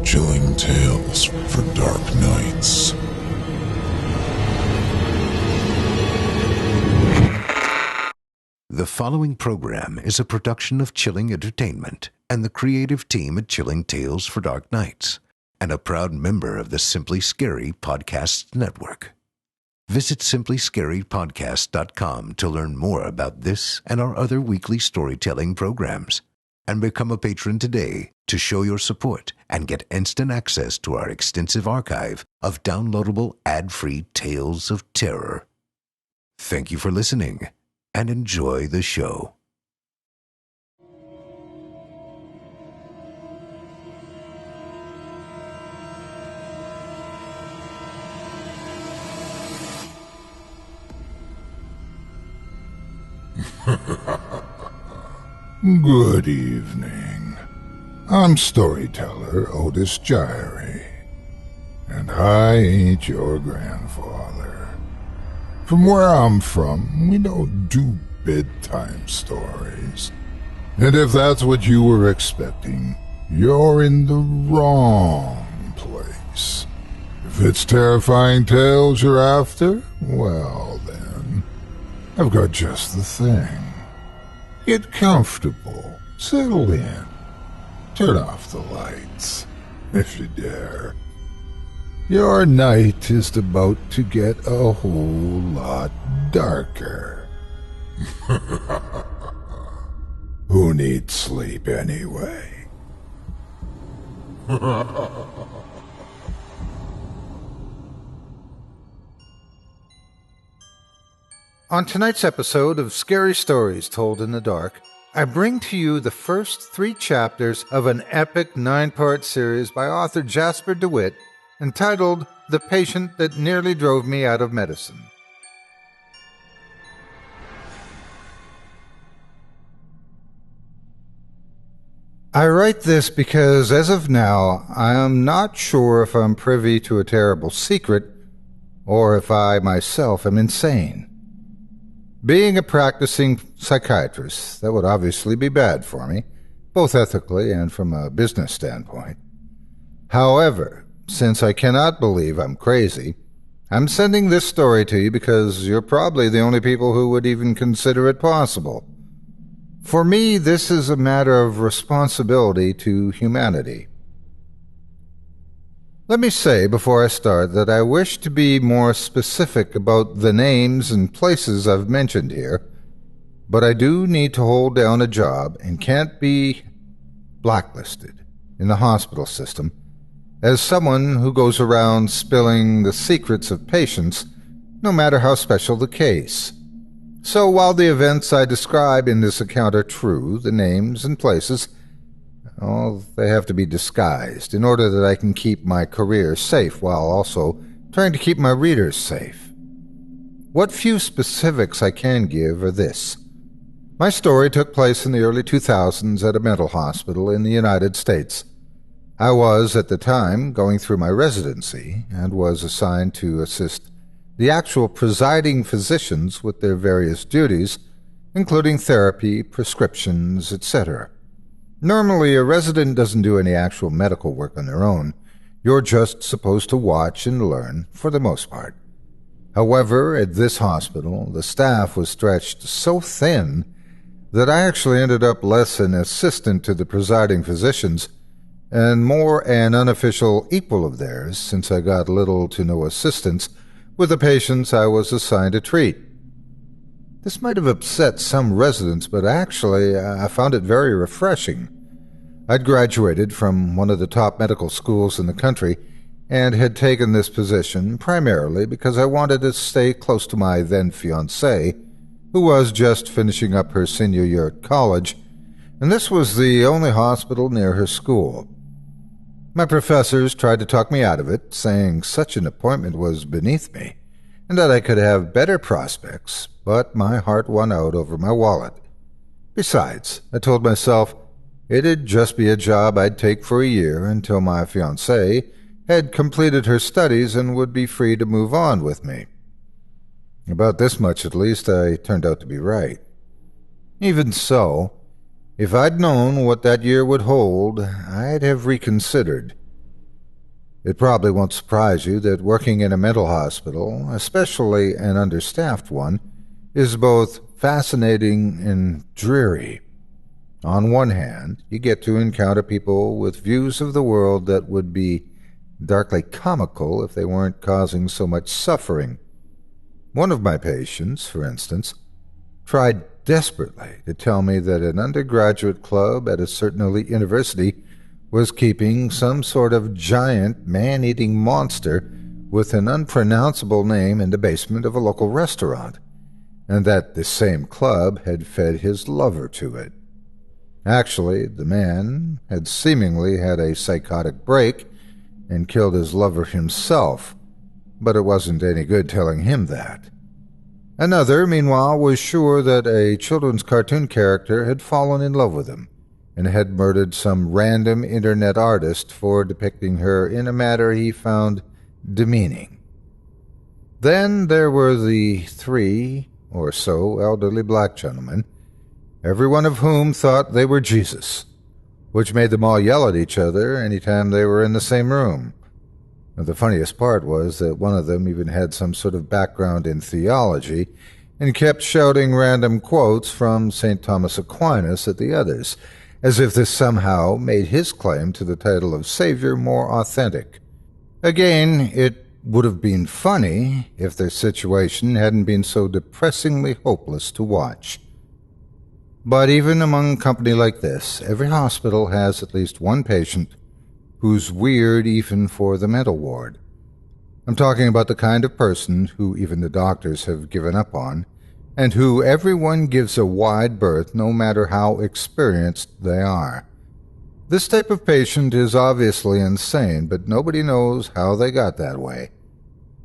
Chilling tales for dark nights. The following program is a production of Chilling Entertainment and the creative team at Chilling Tales for Dark Nights, and a proud member of the Simply Scary Podcasts Network. Visit simplyscarypodcast.com to learn more about this and our other weekly storytelling programs, and become a patron today to show your support and get instant access to our extensive archive of downloadable ad-free tales of terror. Thank you for listening, and enjoy the show. Good evening. I'm storyteller Otis Gyrie, and I ain't your grandfather. From where I'm from, we don't do bedtime stories. And if that's what you were expecting, you're in the wrong place. If it's terrifying tales you're after, well then, I've got just the thing. Get comfortable, settle in, turn off the lights, if you dare. Your night is about to get a whole lot darker. Who needs sleep anyway? On tonight's episode of Scary Stories Told in the Dark, I bring to you the first 3 chapters of an epic 9-part series by author Jasper DeWitt entitled The Patient That Nearly Drove Me Out of Medicine. I write this because, as of now, I am not sure if I'm privy to a terrible secret or if I myself am insane. Being a practicing psychiatrist, that would obviously be bad for me, both ethically and from a business standpoint. However, since I cannot believe I'm crazy, I'm sending this story to you because you're probably the only people who would even consider it possible. For me, this is a matter of responsibility to humanity. Let me say before I start that I wish to be more specific about the names and places I've mentioned here, but I do need to hold down a job and can't be blacklisted in the hospital system as someone who goes around spilling the secrets of patients, no matter how special the case. So while the events I describe in this account are true, the names and places, well, they have to be disguised in order that I can keep my career safe while also trying to keep my readers safe. What few specifics I can give are this. My story took place in the early 2000s at a mental hospital in the United States. I was, at the time, going through my residency and was assigned to assist the actual presiding physicians with their various duties, including therapy, prescriptions, etc. Normally, a resident doesn't do any actual medical work on their own. You're just supposed to watch and learn, for the most part. However, at this hospital, the staff was stretched so thin that I actually ended up less an assistant to the presiding physicians and more an unofficial equal of theirs, since I got little to no assistance with the patients I was assigned to treat. This might have upset some residents, but actually I found it very refreshing. I'd graduated from one of the top medical schools in the country and had taken this position primarily because I wanted to stay close to my then-fiancée, who was just finishing up her senior year at college, and this was the only hospital near her school. My professors tried to talk me out of it, saying such an appointment was beneath me, and that I could have better prospects, but my heart won out over my wallet. Besides, I told myself it'd just be a job I'd take for a year until my fiancée had completed her studies and would be free to move on with me. About this much, at least, I turned out to be right. Even so, if I'd known what that year would hold, I'd have reconsidered. It probably won't surprise you that working in a mental hospital, especially an understaffed one, is both fascinating and dreary. On one hand, you get to encounter people with views of the world that would be darkly comical if they weren't causing so much suffering. One of my patients, for instance, tried desperately to tell me that an undergraduate club at a certain elite university was keeping some sort of giant man-eating monster with an unpronounceable name in the basement of a local restaurant, and that this same club had fed his lover to it. Actually, the man had seemingly had a psychotic break and killed his lover himself, but it wasn't any good telling him that. Another, meanwhile, was sure that a children's cartoon character had fallen in love with him and had murdered some random internet artist for depicting her in a manner he found demeaning. Then there were the 3 or so elderly black gentlemen, every one of whom thought they were Jesus, which made them all yell at each other any time they were in the same room. And the funniest part was that one of them even had some sort of background in theology and kept shouting random quotes from St. Thomas Aquinas at the others, as if this somehow made his claim to the title of Savior more authentic. Again, it would have been funny if their situation hadn't been so depressingly hopeless to watch. But even among company like this, every hospital has at least one patient who's weird even for the mental ward. I'm talking about the kind of person who even the doctors have given up on, and who everyone gives a wide berth no matter how experienced they are. This type of patient is obviously insane, but nobody knows how they got that way.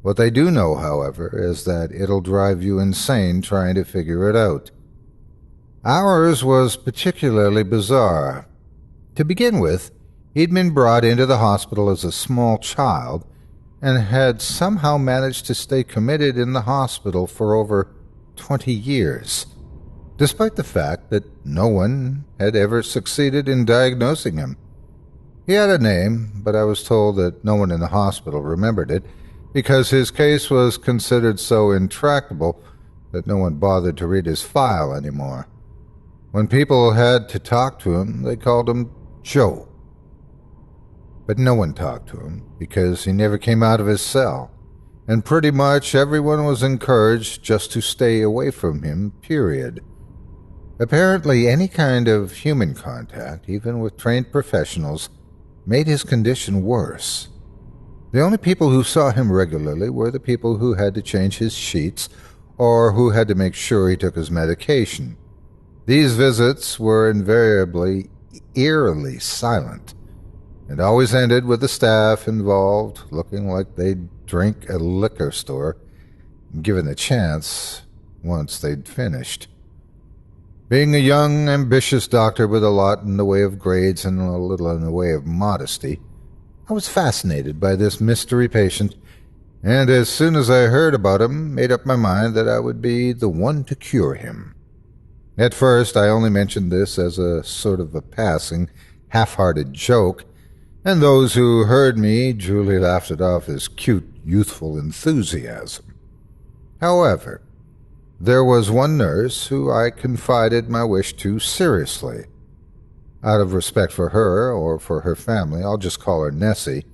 What they do know, however, is that it'll drive you insane trying to figure it out. Ours was particularly bizarre. To begin with, he'd been brought into the hospital as a small child and had somehow managed to stay committed in the hospital for over 20 years, despite the fact that no one had ever succeeded in diagnosing him. He had a name, but I was told that no one in the hospital remembered it because his case was considered so intractable that no one bothered to read his file anymore. When people had to talk to him, they called him Joe. But no one talked to him because he never came out of his cell, and pretty much everyone was encouraged just to stay away from him, period. Apparently, any kind of human contact, even with trained professionals, made his condition worse. The only people who saw him regularly were the people who had to change his sheets or who had to make sure he took his medication. These visits were invariably eerily silent, and always ended with the staff involved looking like they'd drink at a liquor store, given the chance, once they'd finished. Being a young, ambitious doctor with a lot in the way of grades and a little in the way of modesty, I was fascinated by this mystery patient, and as soon as I heard about him, made up my mind that I would be the one to cure him. At first, I only mentioned this as a sort of a passing, half-hearted joke, and those who heard me duly laughed it off as cute, youthful enthusiasm. However, there was one nurse who I confided my wish to seriously. Out of respect for her, or for her family, I'll just call her Nessie,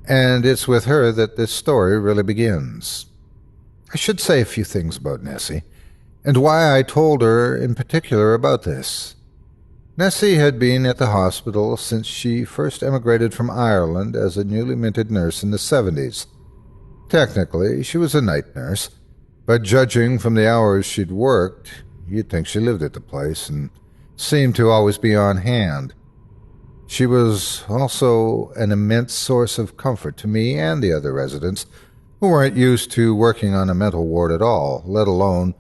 and it's with her that this story really begins. I should say a few things about Nessie, and why I told her in particular about this. Nessie had been at the hospital since she first emigrated from Ireland as a newly minted nurse in the 70s. Technically, she was a night nurse, but judging from the hours she'd worked, you'd think she lived at the place and seemed to always be on hand. She was also an immense source of comfort to me and the other residents who weren't used to working on a mental ward at all, let alone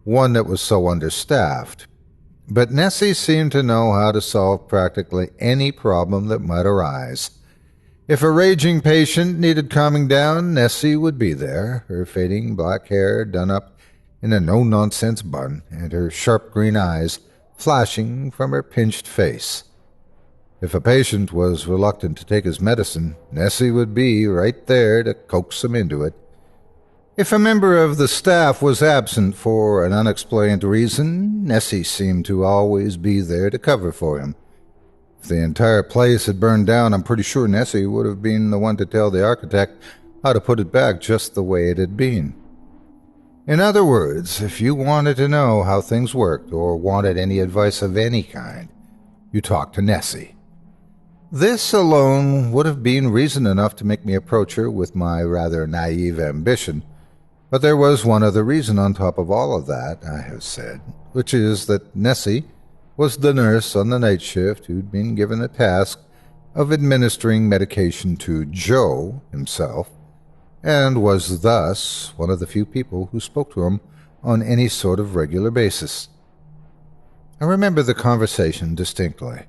one that was so understaffed. But Nessie seemed to know how to solve practically any problem that might arise. If a raging patient needed calming down, Nessie would be there, her fading black hair done up in a no-nonsense bun, and her sharp green eyes flashing from her pinched face. If a patient was reluctant to take his medicine, Nessie would be right there to coax him into it. If a member of the staff was absent for an unexplained reason, Nessie seemed to always be there to cover for him. If the entire place had burned down, I'm pretty sure Nessie would have been the one to tell the architect how to put it back just the way it had been. In other words, if you wanted to know how things worked or wanted any advice of any kind, you talked to Nessie. This alone would have been reason enough to make me approach her with my rather naive ambition, but there was one other reason on top of all of that, I have said, which is that Nessie was the nurse on the night shift who'd been given the task of administering medication to Joe himself, and was thus one of the few people who spoke to him on any sort of regular basis. I remember the conversation distinctly.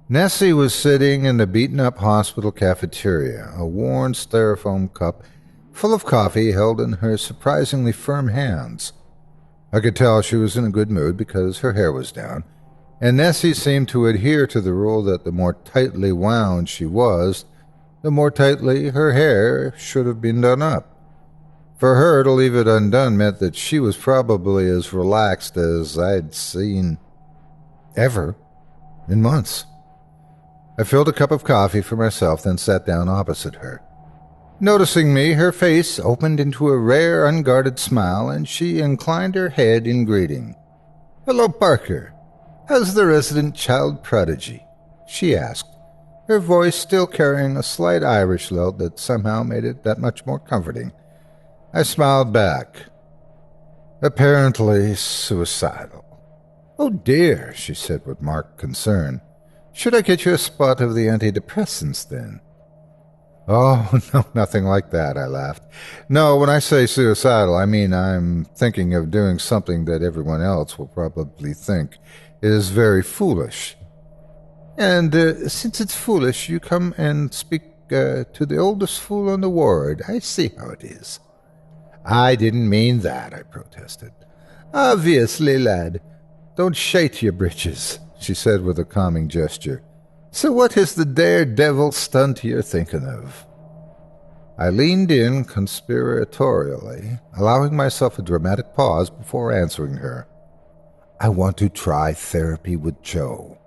Nessie was sitting in the beaten-up hospital cafeteria, a worn styrofoam cup full of coffee held in her surprisingly firm hands. I could tell she was in a good mood because her hair was down, and Nessie seemed to adhere to the rule that the more tightly wound she was, the more tightly her hair should have been done up. For her to leave it undone meant that she was probably as relaxed as I'd seen ever in months. I filled a cup of coffee for myself, then sat down opposite her. Noticing me, her face opened into a rare, unguarded smile, and she inclined her head in greeting. "Hello, Parker. How's the resident child prodigy?" she asked, her voice still carrying a slight Irish lilt that somehow made it that much more comforting. I smiled back. "Apparently suicidal." "Oh dear," she said with marked concern. "Should I get you a spot of the antidepressants, then?" "Oh, no, nothing like that," I laughed. "No, when I say suicidal, I mean I'm thinking of doing something that everyone else will probably think is very foolish." "And since it's foolish, you come and speak to the oldest fool on the ward. I see how it is." "I didn't mean that," I protested. "Obviously, lad. Don't shite your britches," she said with a calming gesture. "So what is the daredevil stunt you're thinking of?" I leaned in conspiratorially, allowing myself a dramatic pause before answering her. "I want to try therapy with Joe."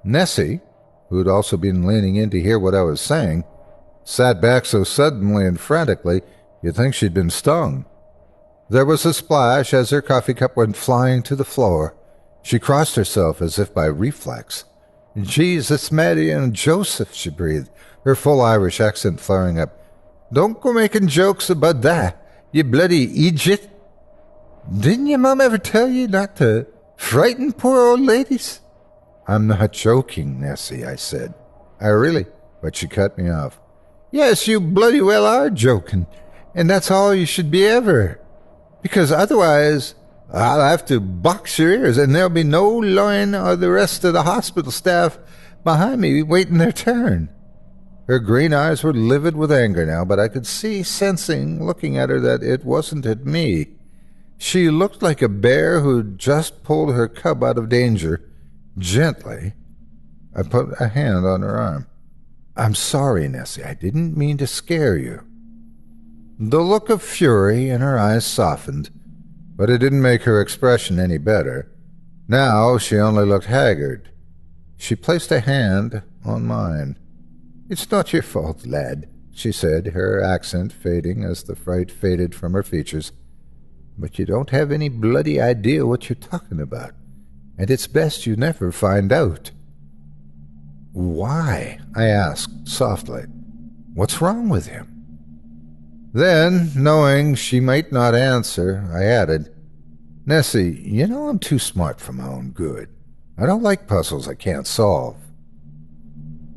Nessie, who had also been leaning in to hear what I was saying, sat back so suddenly and frantically you'd think she'd been stung. There was a splash as her coffee cup went flying to the floor. She crossed herself as if by reflex. "Jesus, Mary, and Joseph," she breathed, her full Irish accent flaring up. "Don't go making jokes about that, you bloody idiot. Didn't your mum ever tell you not to frighten poor old ladies?" "I'm not joking, Nessie," I said. "I really—" But she cut me off. "Yes, you bloody well are joking, and that's all you should be ever. Because otherwise I'll have to box your ears, and there'll be no Lauren or the rest of the hospital staff behind me waiting their turn." Her green eyes were livid with anger now, but I could see, sensing, looking at her, that it wasn't at me. She looked like a bear who'd just pulled her cub out of danger. Gently, I put a hand on her arm. "I'm sorry, Nessie. I didn't mean to scare you." The look of fury in her eyes softened, but it didn't make her expression any better. Now she only looked haggard. She placed a hand on mine. "It's not your fault, lad," she said, her accent fading as the fright faded from her features. "But you don't have any bloody idea what you're talking about, and it's best you never find out." "Why?" I asked softly. "What's wrong with him?" Then, knowing she might not answer, I added, "Nessie, you know I'm too smart for my own good. I don't like puzzles I can't solve."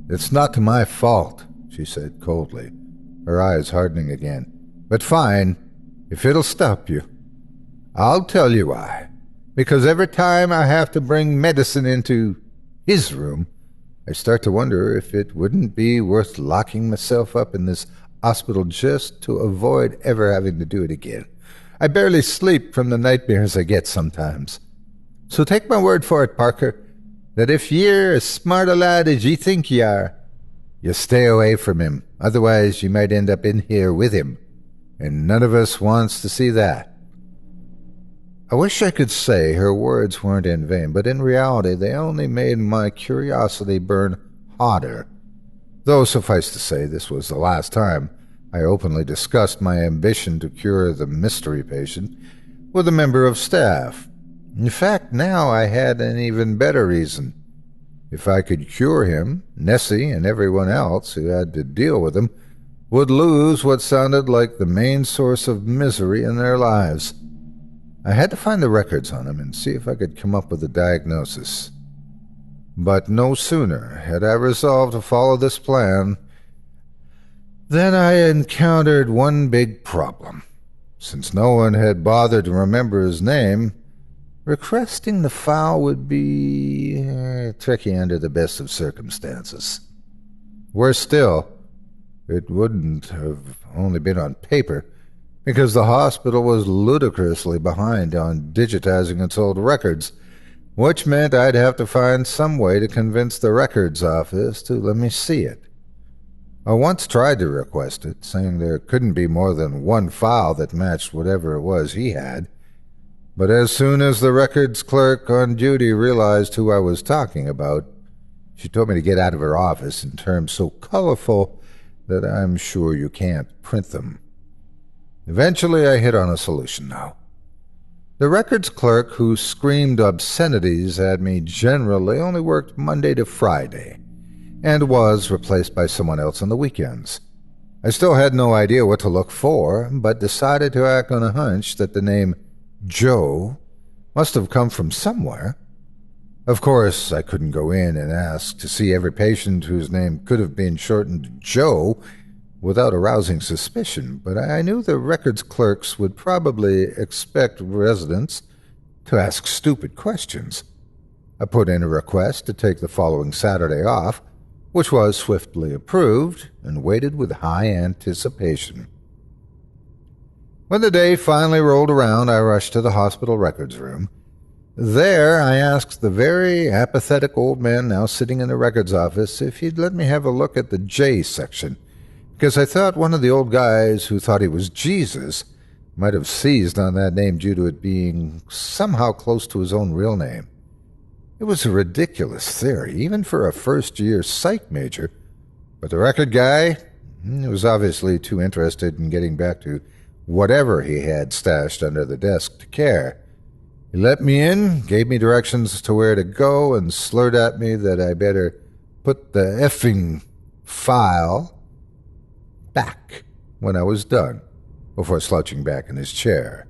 "It's not my fault," she said coldly, her eyes hardening again. "But fine, if it'll stop you. I'll tell you why. Because every time I have to bring medicine into his room, I start to wonder if it wouldn't be worth locking myself up in this hospital just to avoid ever having to do it again. I barely sleep from the nightmares I get sometimes. So take my word for it, Parker. that if ye're as smart a lad as ye think ye are, you stay away from him, otherwise you might end up in here with him, and none of us wants to see that." I wish I could say her words weren't in vain, but in reality they only made my curiosity burn hotter. Though suffice to say, this was the last time I openly discussed my ambition to cure the mystery patient with a member of staff. In fact, now I had an even better reason. If I could cure him, Nessie and everyone else who had to deal with him would lose what sounded like the main source of misery in their lives. I had to find the records on him and see if I could come up with a diagnosis. But no sooner had I resolved to follow this plan than I encountered one big problem. Since no one had bothered to remember his name, requesting the file would be tricky under the best of circumstances. Worse still, it wouldn't have only been on paper, because the hospital was ludicrously behind on digitizing its old records, which meant I'd have to find some way to convince the records office to let me see it. I once tried to request it, saying there couldn't be more than one file that matched whatever it was he had, but as soon as the records clerk on duty realized who I was talking about, she told me to get out of her office in terms so colorful that I'm sure you can't print them. Eventually I hit on a solution, though. The records clerk who screamed obscenities at me generally only worked Monday to Friday, and was replaced by someone else on the weekends. I still had no idea what to look for, but decided to act on a hunch that the name Joe must have come from somewhere. Of course, I couldn't go in and ask to see every patient whose name could have been shortened to Joe without arousing suspicion, but I knew the records clerks would probably expect residents to ask stupid questions. I put in a request to take the following Saturday off, which was swiftly approved, and waited with high anticipation. When the day finally rolled around, I rushed to the hospital records room. There I asked the very apathetic old man now sitting in the records office if he'd let me have a look at the J section, because I thought one of the old guys who thought he was Jesus might have seized on that name due to it being somehow close to his own real name. It was a ridiculous theory, even for a first-year psych major, but the record guy was obviously too interested in getting back to whatever he had stashed under the desk to care. He let me in, gave me directions to where to go, and slurred at me that I better put the effing file back when I was done, before slouching back in his chair.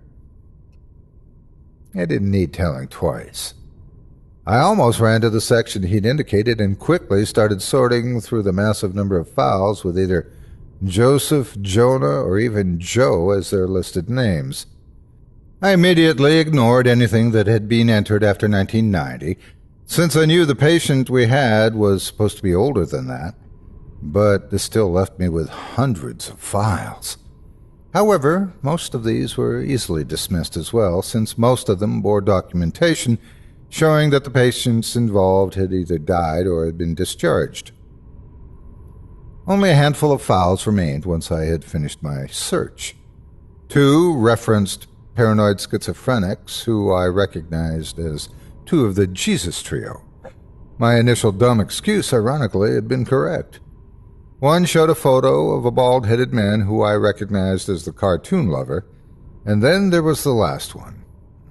I didn't need telling twice. I almost ran to the section he'd indicated and quickly started sorting through the massive number of files with either Joseph, Jonah, or even Joe as their listed names. I immediately ignored anything that had been entered after 1990, since I knew the patient we had was supposed to be older than that, but this still left me with hundreds of files. However, most of these were easily dismissed as well, since most of them bore documentation showing that the patients involved had either died or had been discharged. Only a handful of files remained once I had finished my search. 2 referenced paranoid schizophrenics who I recognized as 2 of the Jesus trio. My initial dumb excuse, ironically, had been correct. 1 showed a photo of a bald-headed man who I recognized as the cartoon lover, and then there was the last one.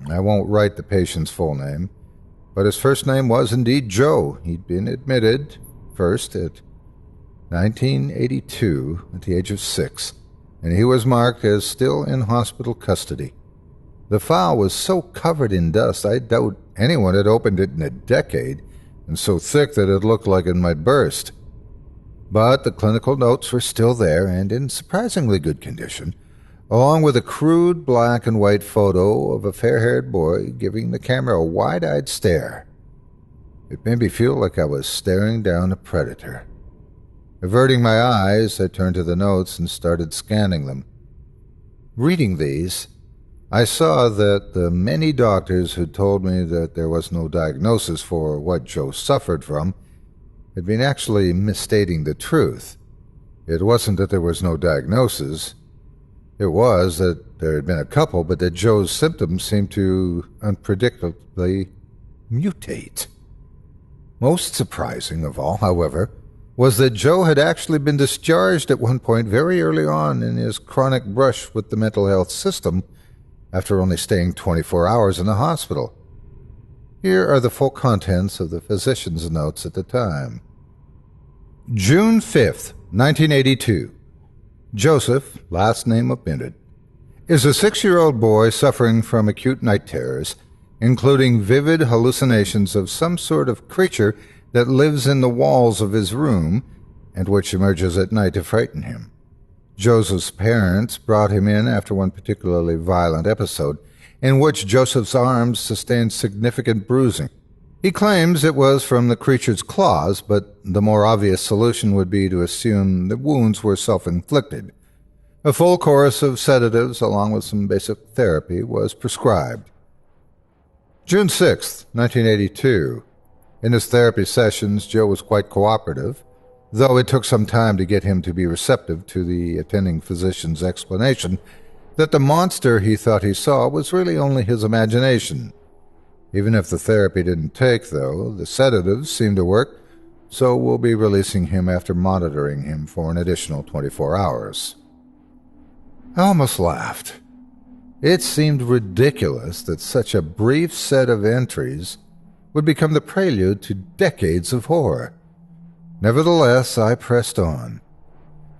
I won't write the patient's full name, but his first name was indeed Joe. He'd been admitted first at 1982 at the age of 6, and he was marked as still in hospital custody. The file was so covered in dust I doubt anyone had opened it in a decade, and so thick that it looked like it might burst. But the clinical notes were still there and in surprisingly good condition, along with a crude black and white photo of a fair-haired boy giving the camera a wide-eyed stare. It made me feel like I was staring down a predator. Averting my eyes, I turned to the notes and started scanning them. Reading these, I saw that the many doctors who told me that there was no diagnosis for what Joe suffered from had been actually misstating the truth. It wasn't that there was no diagnosis. It was that there had been a couple, but that Joe's symptoms seemed to unpredictably mutate. Most surprising of all, however, was that Joe had actually been discharged at one point very early on in his chronic brush with the mental health system after only staying 24 hours in the hospital. Here are the full contents of the physician's notes at the time. June 5th, 1982. Joseph, last name omitted, is a 6-year-old boy suffering from acute night terrors, including vivid hallucinations of some sort of creature that lives in the walls of his room and which emerges at night to frighten him. Joseph's parents brought him in after one particularly violent episode in which Joseph's arms sustained significant bruising. He claims it was from the creature's claws, but the more obvious solution would be to assume the wounds were self-inflicted. A full course of sedatives along with some basic therapy was prescribed. June 6, 1982. In his therapy sessions, Joe was quite cooperative, though it took some time to get him to be receptive to the attending physician's explanation that the monster he thought he saw was really only his imagination. Even if the therapy didn't take, though, the sedatives seemed to work, so we'll be releasing him after monitoring him for an additional 24 hours. I almost laughed. It seemed ridiculous that such a brief set of entries would become the prelude to decades of horror. Nevertheless, I pressed on.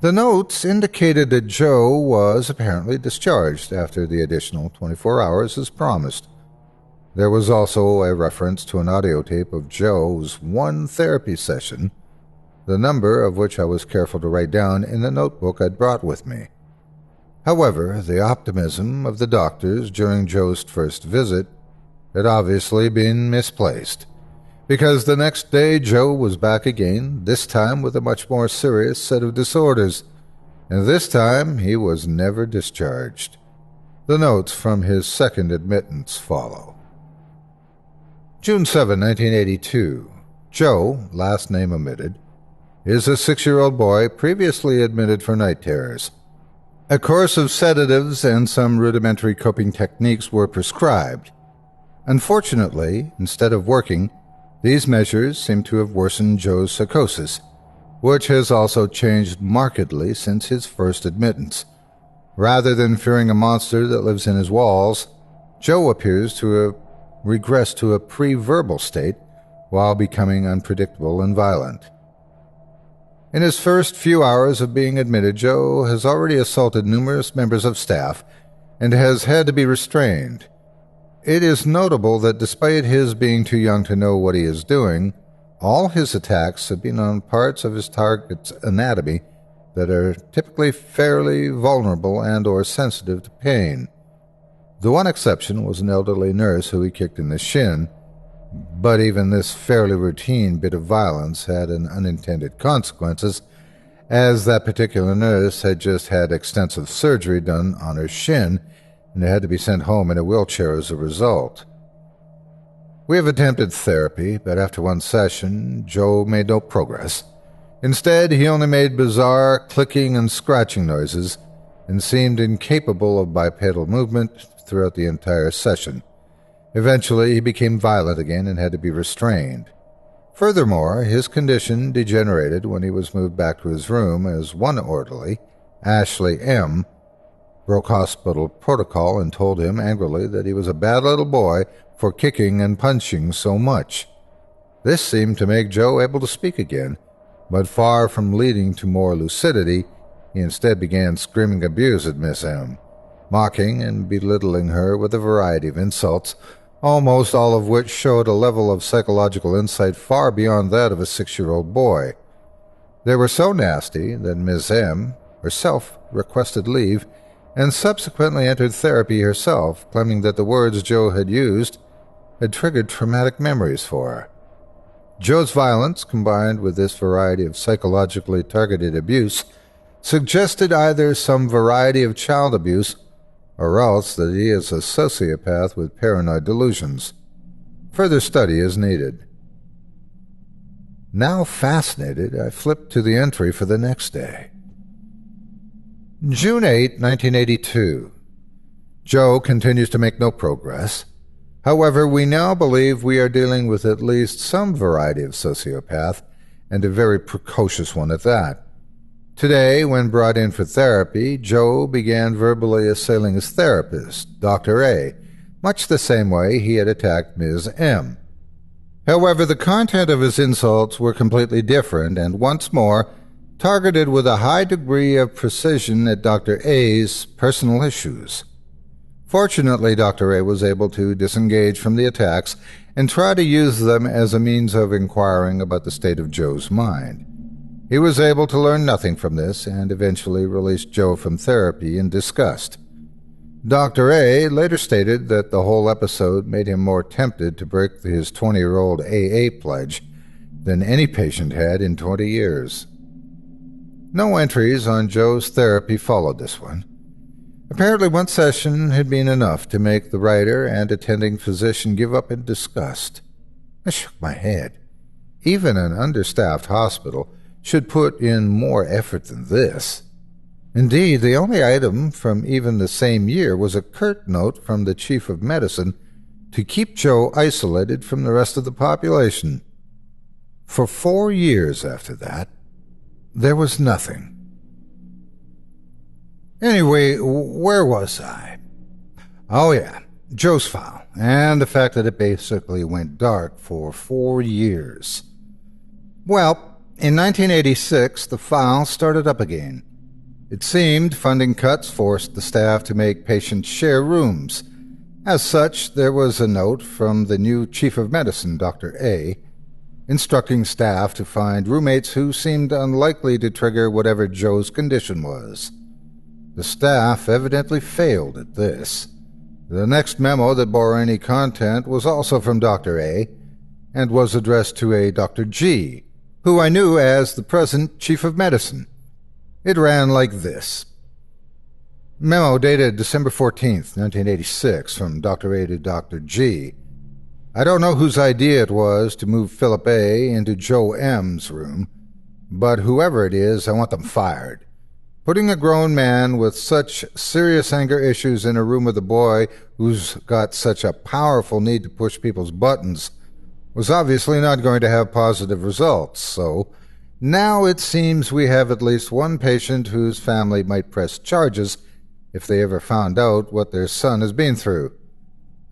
The notes indicated that Joe was apparently discharged after the additional 24 hours as promised. There was also a reference to an audio tape of Joe's one therapy session, the number of which I was careful to write down in the notebook I'd brought with me. However, the optimism of the doctors during Joe's first visit had obviously been misplaced, because the next day Joe was back again, this time with a much more serious set of disorders, and this time he was never discharged. The notes from his second admittance follow. June 7, 1982. Joe, last name omitted, is a 6-year-old boy previously admitted for night terrors. A course of sedatives and some rudimentary coping techniques were prescribed. Unfortunately, instead of working, these measures seem to have worsened Joe's psychosis, which has also changed markedly since his first admittance. Rather than fearing a monster that lives in his walls, Joe appears to have regressed to a pre-verbal state while becoming unpredictable and violent. In his first few hours of being admitted, Joe has already assaulted numerous members of staff and has had to be restrained. It is notable that despite his being too young to know what he is doing, all his attacks have been on parts of his target's anatomy that are typically fairly vulnerable and or sensitive to pain. The one exception was an elderly nurse who he kicked in the shin, but even this fairly routine bit of violence had an unintended consequences, as that particular nurse had just had extensive surgery done on her shin and had to be sent home in a wheelchair as a result. We have attempted therapy, but after one session, Joe made no progress. Instead, he only made bizarre clicking and scratching noises and seemed incapable of bipedal movement throughout the entire session. Eventually, he became violent again and had to be restrained. Furthermore, his condition degenerated when he was moved back to his room as one orderly, Ashley M., broke hospital protocol and told him angrily that he was a bad little boy for kicking and punching so much. This seemed to make Joe able to speak again, but far from leading to more lucidity, he instead began screaming abuse at Miss M., mocking and belittling her with a variety of insults, almost all of which showed a level of psychological insight far beyond that of a 6-year-old boy. They were so nasty that Miss M. herself requested leave and subsequently entered therapy herself, claiming that the words Joe had used had triggered traumatic memories for her. Joe's violence, combined with this variety of psychologically targeted abuse, suggested either some variety of child abuse or else that he is a sociopath with paranoid delusions. Further study is needed. Now fascinated, I flipped to the entry for the next day. June 8, 1982. Joe continues to make no progress. However, we now believe we are dealing with at least some variety of sociopath, and a very precocious one at that. Today, when brought in for therapy, Joe began verbally assailing his therapist, Dr. A, much the same way he had attacked Ms. M. However, the content of his insults were completely different and, once more, targeted with a high degree of precision at Dr. A's personal issues. Fortunately, Dr. A was able to disengage from the attacks and try to use them as a means of inquiring about the state of Joe's mind. He was able to learn nothing from this and eventually released Joe from therapy in disgust. Dr. A later stated that the whole episode made him more tempted to break his 20-year-old AA pledge than any patient had in 20 years. No entries on Joe's therapy followed this one. Apparently one session had been enough to make the writer and attending physician give up in disgust. I shook my head. Even an understaffed hospital should put in more effort than this. Indeed, the only item from even the same year was a curt note from the chief of medicine to keep Joe isolated from the rest of the population. For 4 years after that, there was nothing. Anyway, where was I? Oh yeah, Joe's file, and the fact that it basically went dark for 4 years. Well, in 1986, the file started up again. It seemed funding cuts forced the staff to make patients share rooms. As such, there was a note from the new chief of medicine, Dr. A, instructing staff to find roommates who seemed unlikely to trigger whatever Joe's condition was. The staff evidently failed at this. The next memo that bore any content was also from Dr. A, and was addressed to a Dr. G, who I knew as the present chief of medicine. It ran like this. Memo dated December 14th, 1986, from Dr. A to Dr. G. I don't know whose idea it was to move Philip A into Joe M's room, but whoever it is, I want them fired. Putting a grown man with such serious anger issues in a room with a boy who's got such a powerful need to push people's buttons was obviously not going to have positive results, so now it seems we have at least one patient whose family might press charges if they ever found out what their son has been through.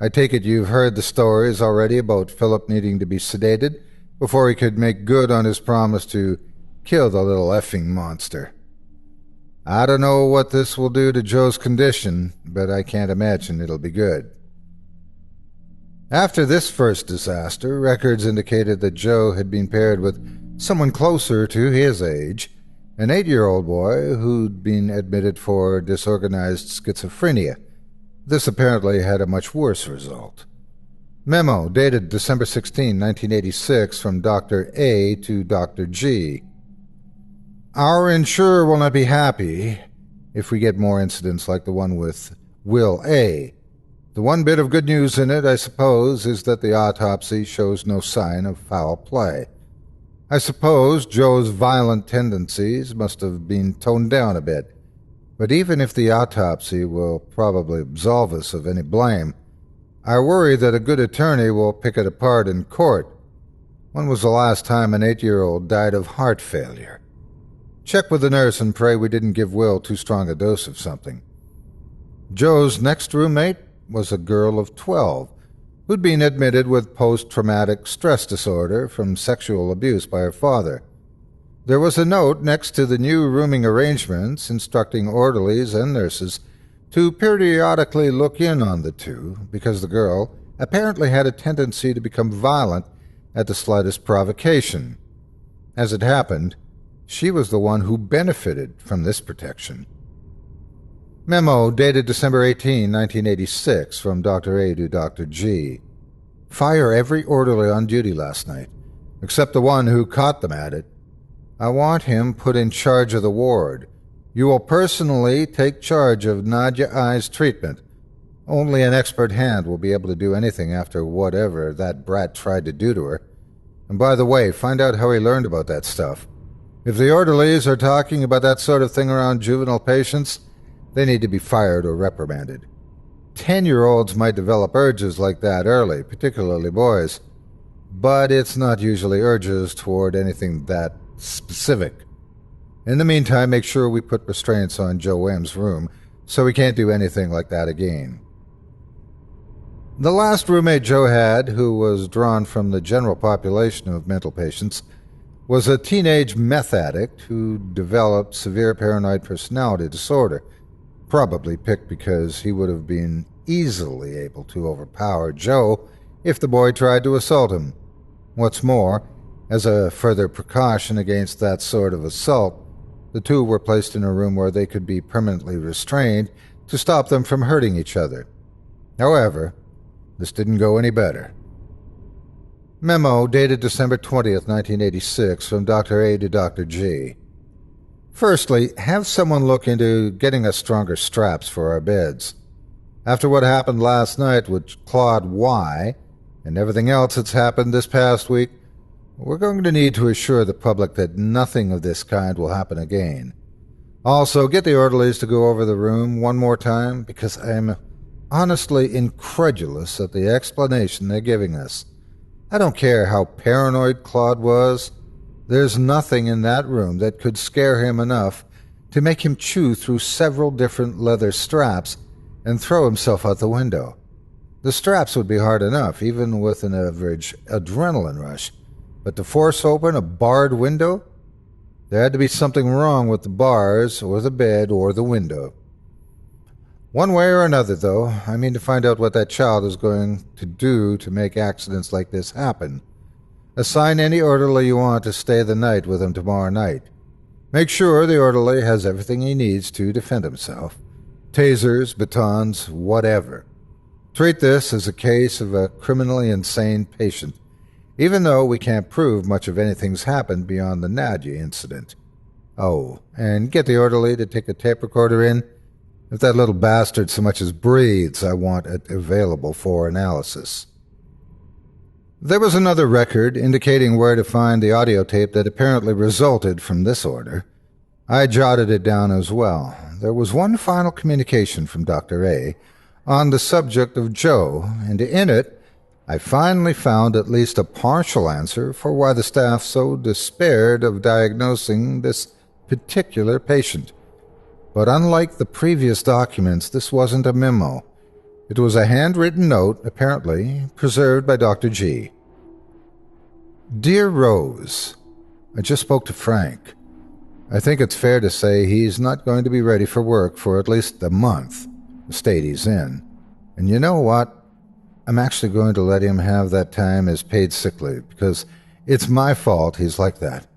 I take it you've heard the stories already about Philip needing to be sedated before he could make good on his promise to kill the little effing monster. I don't know what this will do to Joe's condition, but I can't imagine it'll be good. After this first disaster, records indicated that Joe had been paired with someone closer to his age, an 8-year-old boy who'd been admitted for disorganized schizophrenia. This apparently had a much worse result. Memo dated December 16, 1986, from Dr. A to Dr. G. Our insurer will not be happy if we get more incidents like the one with Will A. The one bit of good news in it, I suppose, is that the autopsy shows no sign of foul play. I suppose Joe's violent tendencies must have been toned down a bit, but even if the autopsy will probably absolve us of any blame, I worry that a good attorney will pick it apart in court. When was the last time an 8-year-old died of heart failure? Check with the nurse and pray we didn't give Will too strong a dose of something. Joe's next roommate was a girl of 12 who'd been admitted with post-traumatic stress disorder from sexual abuse by her father. There was a note next to the new rooming arrangements instructing orderlies and nurses to periodically look in on the two because the girl apparently had a tendency to become violent at the slightest provocation. As it happened, she was the one who benefited from this protection. Memo dated December 18, 1986, from Dr. A to Dr. G. Fire every orderly on duty last night, except the one who caught them at it. I want him put in charge of the ward. You will personally take charge of Nadia I's treatment. Only an expert hand will be able to do anything after whatever that brat tried to do to her. And by the way, find out how he learned about that stuff. If the orderlies are talking about that sort of thing around juvenile patients, they need to be fired or reprimanded. 10-year-olds might develop urges like that early, particularly boys. But it's not usually urges toward anything that specific. In the meantime, make sure we put restraints on Joe M's room so he can't do anything like that again. The last roommate Joe had, who was drawn from the general population of mental patients, was a teenage meth addict who developed severe paranoid personality disorder, probably picked because he would have been easily able to overpower Joe if the boy tried to assault him. What's more, as a further precaution against that sort of assault, the two were placed in a room where they could be permanently restrained to stop them from hurting each other. However, this didn't go any better. Memo dated December 20th, 1986, from Dr. A to Dr. G. Firstly, have someone look into getting us stronger straps for our beds. After what happened last night with Claude Y, and everything else that's happened this past week, we're going to need to assure the public that nothing of this kind will happen again. Also, get the orderlies to go over the room one more time, because I'm honestly incredulous at the explanation they're giving us. I don't care how paranoid Claude was. There's nothing in that room that could scare him enough to make him chew through several different leather straps and throw himself out the window. The straps would be hard enough, even with an average adrenaline rush. But to force open a barred window? There had to be something wrong with the bars, or the bed, or the window. One way or another, though, I mean to find out what that child is going to do to make accidents like this happen. Assign any orderly you want to stay the night with him tomorrow night. Make sure the orderly has everything he needs to defend himself. Tasers, batons, whatever. Treat this as a case of a criminally insane patient, even though we can't prove much of anything's happened beyond the Nadia incident. Oh, and get the orderly to take a tape recorder in. If that little bastard so much as breathes, I want it available for analysis. There was another record indicating where to find the audio tape that apparently resulted from this order. I jotted it down as well. There was one final communication from Dr. A on the subject of Joe, and in it, I finally found at least a partial answer for why the staff so despaired of diagnosing this particular patient. But unlike the previous documents, this wasn't a memo. It was a handwritten note, apparently preserved by Dr. G. Dear Rose, I just spoke to Frank. I think it's fair to say he's not going to be ready for work for at least a month, the state he's in. And you know what? I'm actually going to let him have that time as paid sick leave, because it's my fault he's like that.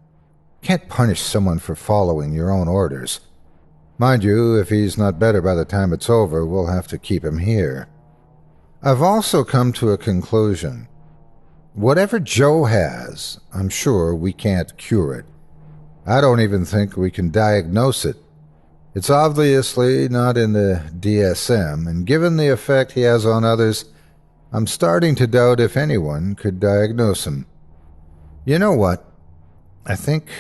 Can't punish someone for following your own orders. Mind you, if he's not better by the time it's over, we'll have to keep him here. I've also come to a conclusion. Whatever Joe has, I'm sure we can't cure it. I don't even think we can diagnose it. It's obviously not in the DSM, and given the effect he has on others, I'm starting to doubt if anyone could diagnose him. You know what? I think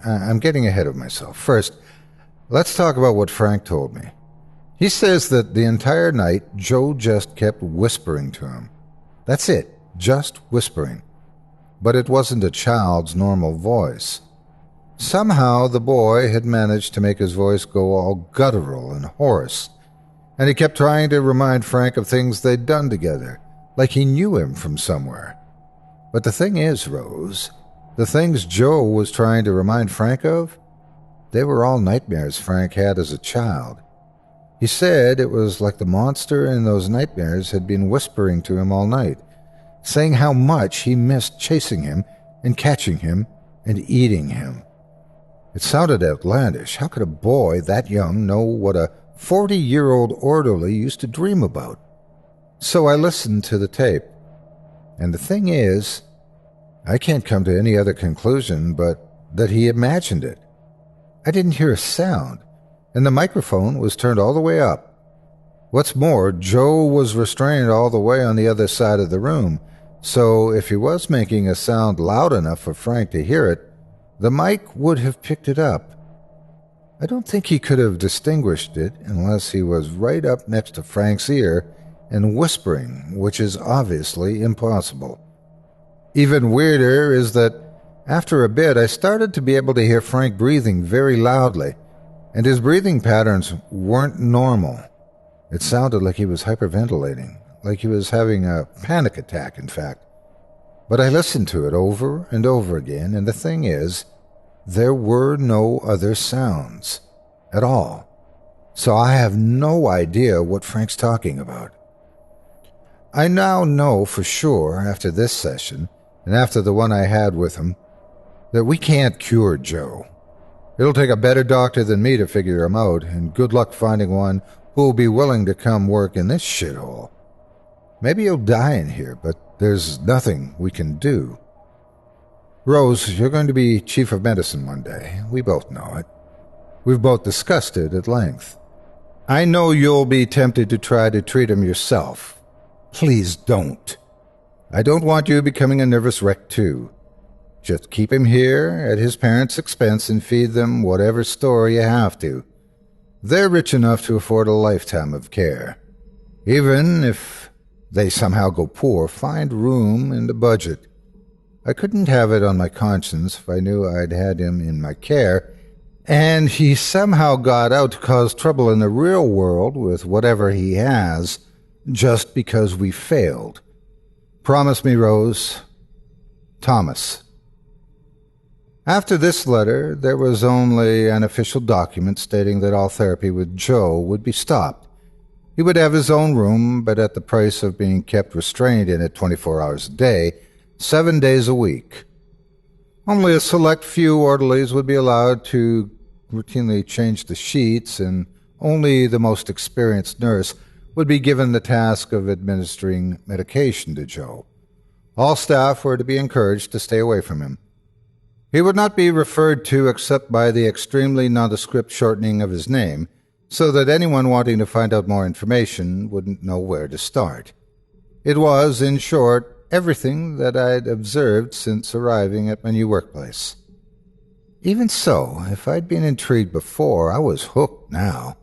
I'm getting ahead of myself. First, let's talk about what Frank told me. He says that the entire night, Joe just kept whispering to him. That's it, just whispering. But it wasn't a child's normal voice. Somehow the boy had managed to make his voice go all guttural and hoarse, and he kept trying to remind Frank of things they'd done together, like he knew him from somewhere. But the thing is, Rose, the things Joe was trying to remind Frank of, they were all nightmares Frank had as a child. He said it was like the monster in those nightmares had been whispering to him all night, saying how much he missed chasing him and catching him and eating him. It sounded outlandish. How could a boy that young know what a 40-year-old orderly used to dream about? So I listened to the tape. And the thing is, I can't come to any other conclusion but that he imagined it. I didn't hear a sound, and the microphone was turned all the way up. What's more, Joe was restrained all the way on the other side of the room, so if he was making a sound loud enough for Frank to hear it, the mic would have picked it up. I don't think he could have distinguished it unless he was right up next to Frank's ear and whispering, which is obviously impossible. Even weirder is that after a bit I started to be able to hear Frank breathing very loudly, and his breathing patterns weren't normal. It sounded like he was hyperventilating, like he was having a panic attack, in fact. But I listened to it over and over again, and the thing is, there were no other sounds at all. So I have no idea what Frank's talking about. I now know for sure, after this session, and after the one I had with him, that we can't cure Joe. It'll take a better doctor than me to figure him out, and good luck finding one who'll be willing to come work in this shithole. Maybe he'll die in here, but there's nothing we can do. Rose, you're going to be chief of medicine one day. We both know it. We've both discussed it at length. I know you'll be tempted to try to treat him yourself. Please don't. I don't want you becoming a nervous wreck too. Just keep him here at his parents' expense and feed them whatever store you have to. They're rich enough to afford a lifetime of care. Even if they somehow go poor, find room in the budget. I couldn't have it on my conscience if I knew I'd had him in my care, and he somehow got out to cause trouble in the real world with whatever he has, just because we failed. Promise me, Rose. Thomas. After this letter, there was only an official document stating that all therapy with Joe would be stopped. He would have his own room, but at the price of being kept restrained in it 24 hours a day, 7 days a week. Only a select few orderlies would be allowed to routinely change the sheets, and only the most experienced nurse would be given the task of administering medication to Joe. All staff were to be encouraged to stay away from him. He would not be referred to except by the extremely nondescript shortening of his name, so that anyone wanting to find out more information wouldn't know where to start. It was, in short, everything that I'd observed since arriving at my new workplace. Even so, if I'd been intrigued before, I was hooked now.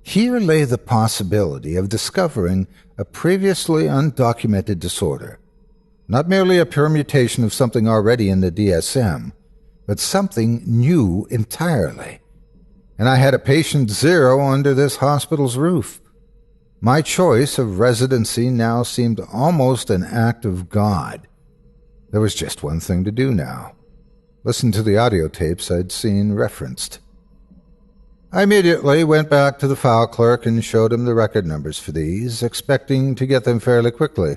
Here lay the possibility of discovering a previously undocumented disorder. Not merely a permutation of something already in the DSM, but something new entirely. And I had a patient zero under this hospital's roof. My choice of residency now seemed almost an act of God. There was just one thing to do now. Listen to the audio tapes I'd seen referenced. I immediately went back to the file clerk and showed him the record numbers for these, expecting to get them fairly quickly.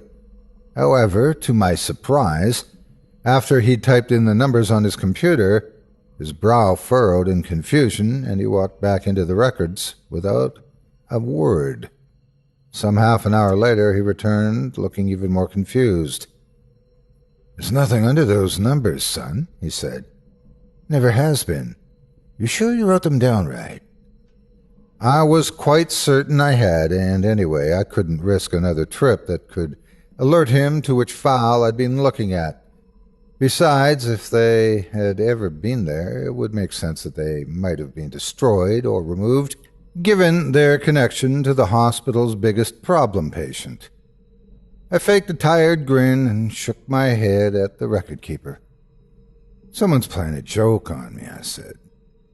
However, to my surprise, after he'd typed in the numbers on his computer, his brow furrowed in confusion, and he walked back into the records without a word. Some half an hour later, he returned, looking even more confused. "There's nothing under those numbers, son," he said. "Never has been. You sure you wrote them down right?" I was quite certain I had, and anyway, I couldn't risk another trip that could alert him to which file I'd been looking at. Besides, if they had ever been there, it would make sense that they might have been destroyed or removed, given their connection to the hospital's biggest problem patient. I faked a tired grin and shook my head at the record keeper. "Someone's playing a joke on me," I said.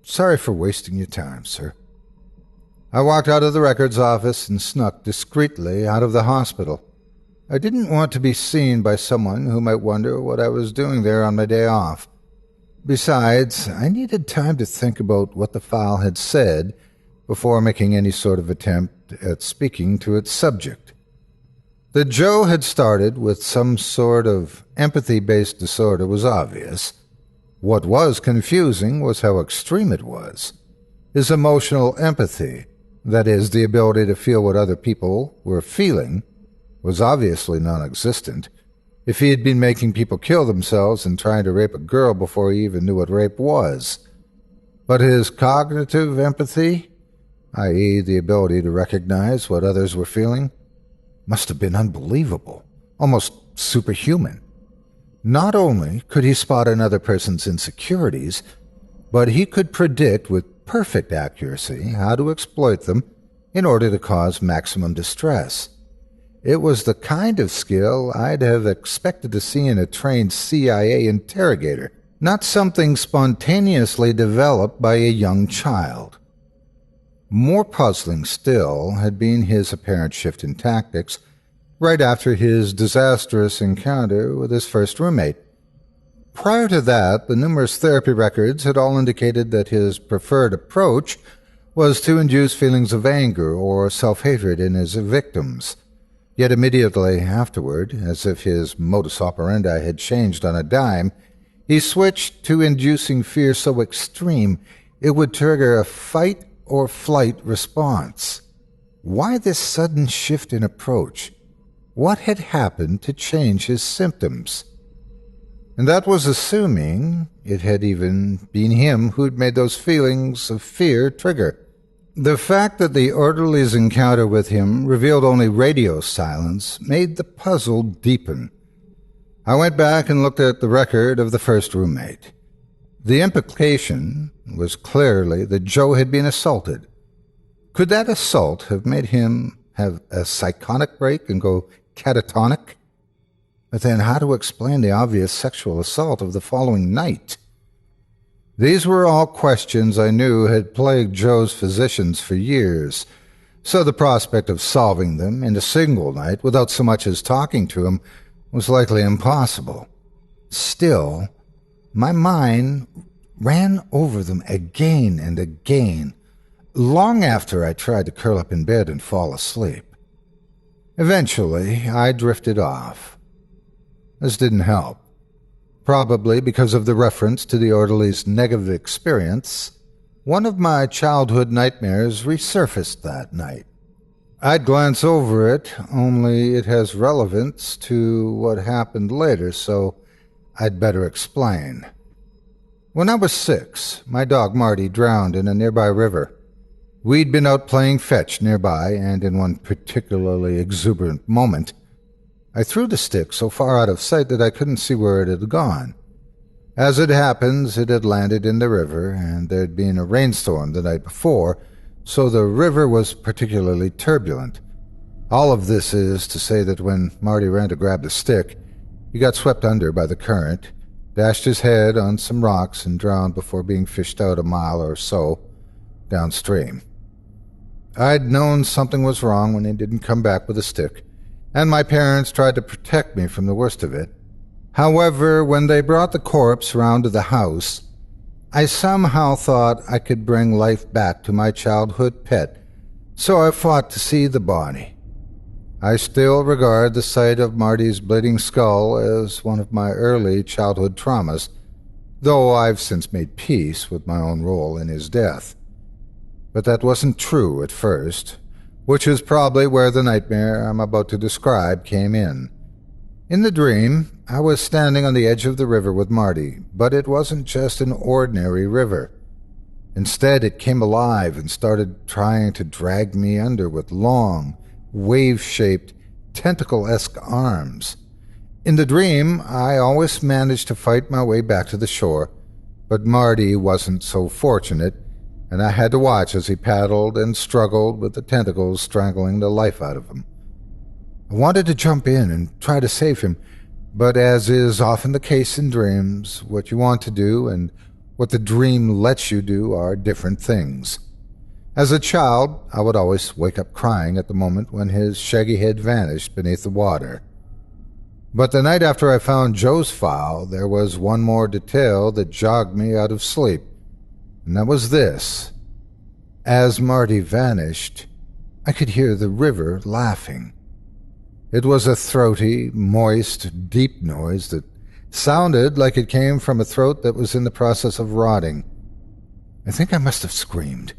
"Sorry for wasting your time, sir." I walked out of the records office and snuck discreetly out of the hospital. I didn't want to be seen by someone who might wonder what I was doing there on my day off. Besides, I needed time to think about what the file had said before making any sort of attempt at speaking to its subject. That Joe had started with some sort of empathy-based disorder was obvious. What was confusing was how extreme it was. His emotional empathy, that is, the ability to feel what other people were feeling, was obviously non-existent. If he had been making people kill themselves and trying to rape a girl before he even knew what rape was. But his cognitive empathy? i.e. the ability to recognize what others were feeling, must have been unbelievable, almost superhuman. Not only could he spot another person's insecurities, but he could predict with perfect accuracy how to exploit them in order to cause maximum distress. It was the kind of skill I'd have expected to see in a trained CIA interrogator, not something spontaneously developed by a young child. More puzzling still had been his apparent shift in tactics right after his disastrous encounter with his first roommate. Prior to that, the numerous therapy records had all indicated that his preferred approach was to induce feelings of anger or self-hatred in his victims. Yet immediately afterward, as if his modus operandi had changed on a dime, he switched to inducing fear so extreme it would trigger a fight-or-flight response. Why this sudden shift in approach? What had happened to change his symptoms? And that was assuming it had even been him who'd made those feelings of fear trigger. The fact that the orderly's encounter with him revealed only radio silence made the puzzle deepen. I went back and looked at the record of the first roommate. The implication was clearly that Joe had been assaulted. Could that assault have made him have a psychotic break and go catatonic? But then how to explain the obvious sexual assault of the following night? These were all questions I knew had plagued Joe's physicians for years, so the prospect of solving them in a single night without so much as talking to him was likely impossible. Still, my mind ran over them again and again, long after I tried to curl up in bed and fall asleep. Eventually, I drifted off. This didn't help. Probably because of the reference to the orderly's negative experience, one of my childhood nightmares resurfaced that night. I'd glance over it, only it has relevance to what happened later, so I'd better explain. When I was 6, my dog Marty drowned in a nearby river. We'd been out playing fetch nearby, and in one particularly exuberant moment, I threw the stick so far out of sight that I couldn't see where it had gone. As it happens, it had landed in the river, and there'd been a rainstorm the night before, so the river was particularly turbulent. All of this is to say that when Marty ran to grab the stick, he got swept under by the current, dashed his head on some rocks, and drowned before being fished out a mile or so downstream. I'd known something was wrong when he didn't come back with a stick, and my parents tried to protect me from the worst of it. However, when they brought the corpse round to the house, I somehow thought I could bring life back to my childhood pet, so I fought to see the body. I still regard the sight of Marty's bleeding skull as one of my early childhood traumas, though I've since made peace with my own role in his death. But that wasn't true at first, which is probably where the nightmare I'm about to describe came in. In the dream, I was standing on the edge of the river with Marty, but it wasn't just an ordinary river. Instead, it came alive and started trying to drag me under with long, wave-shaped, tentacle-esque arms. In the dream, I always managed to fight my way back to the shore, but Marty wasn't so fortunate, and I had to watch as he paddled and struggled with the tentacles strangling the life out of him. I wanted to jump in and try to save him, but as is often the case in dreams, what you want to do and what the dream lets you do are different things. As a child, I would always wake up crying at the moment when his shaggy head vanished beneath the water. But the night after I found Joe's file, there was one more detail that jogged me out of sleep, and that was this. As Marty vanished, I could hear the river laughing. It was a throaty, moist, deep noise that sounded like it came from a throat that was in the process of rotting. I think I must have screamed,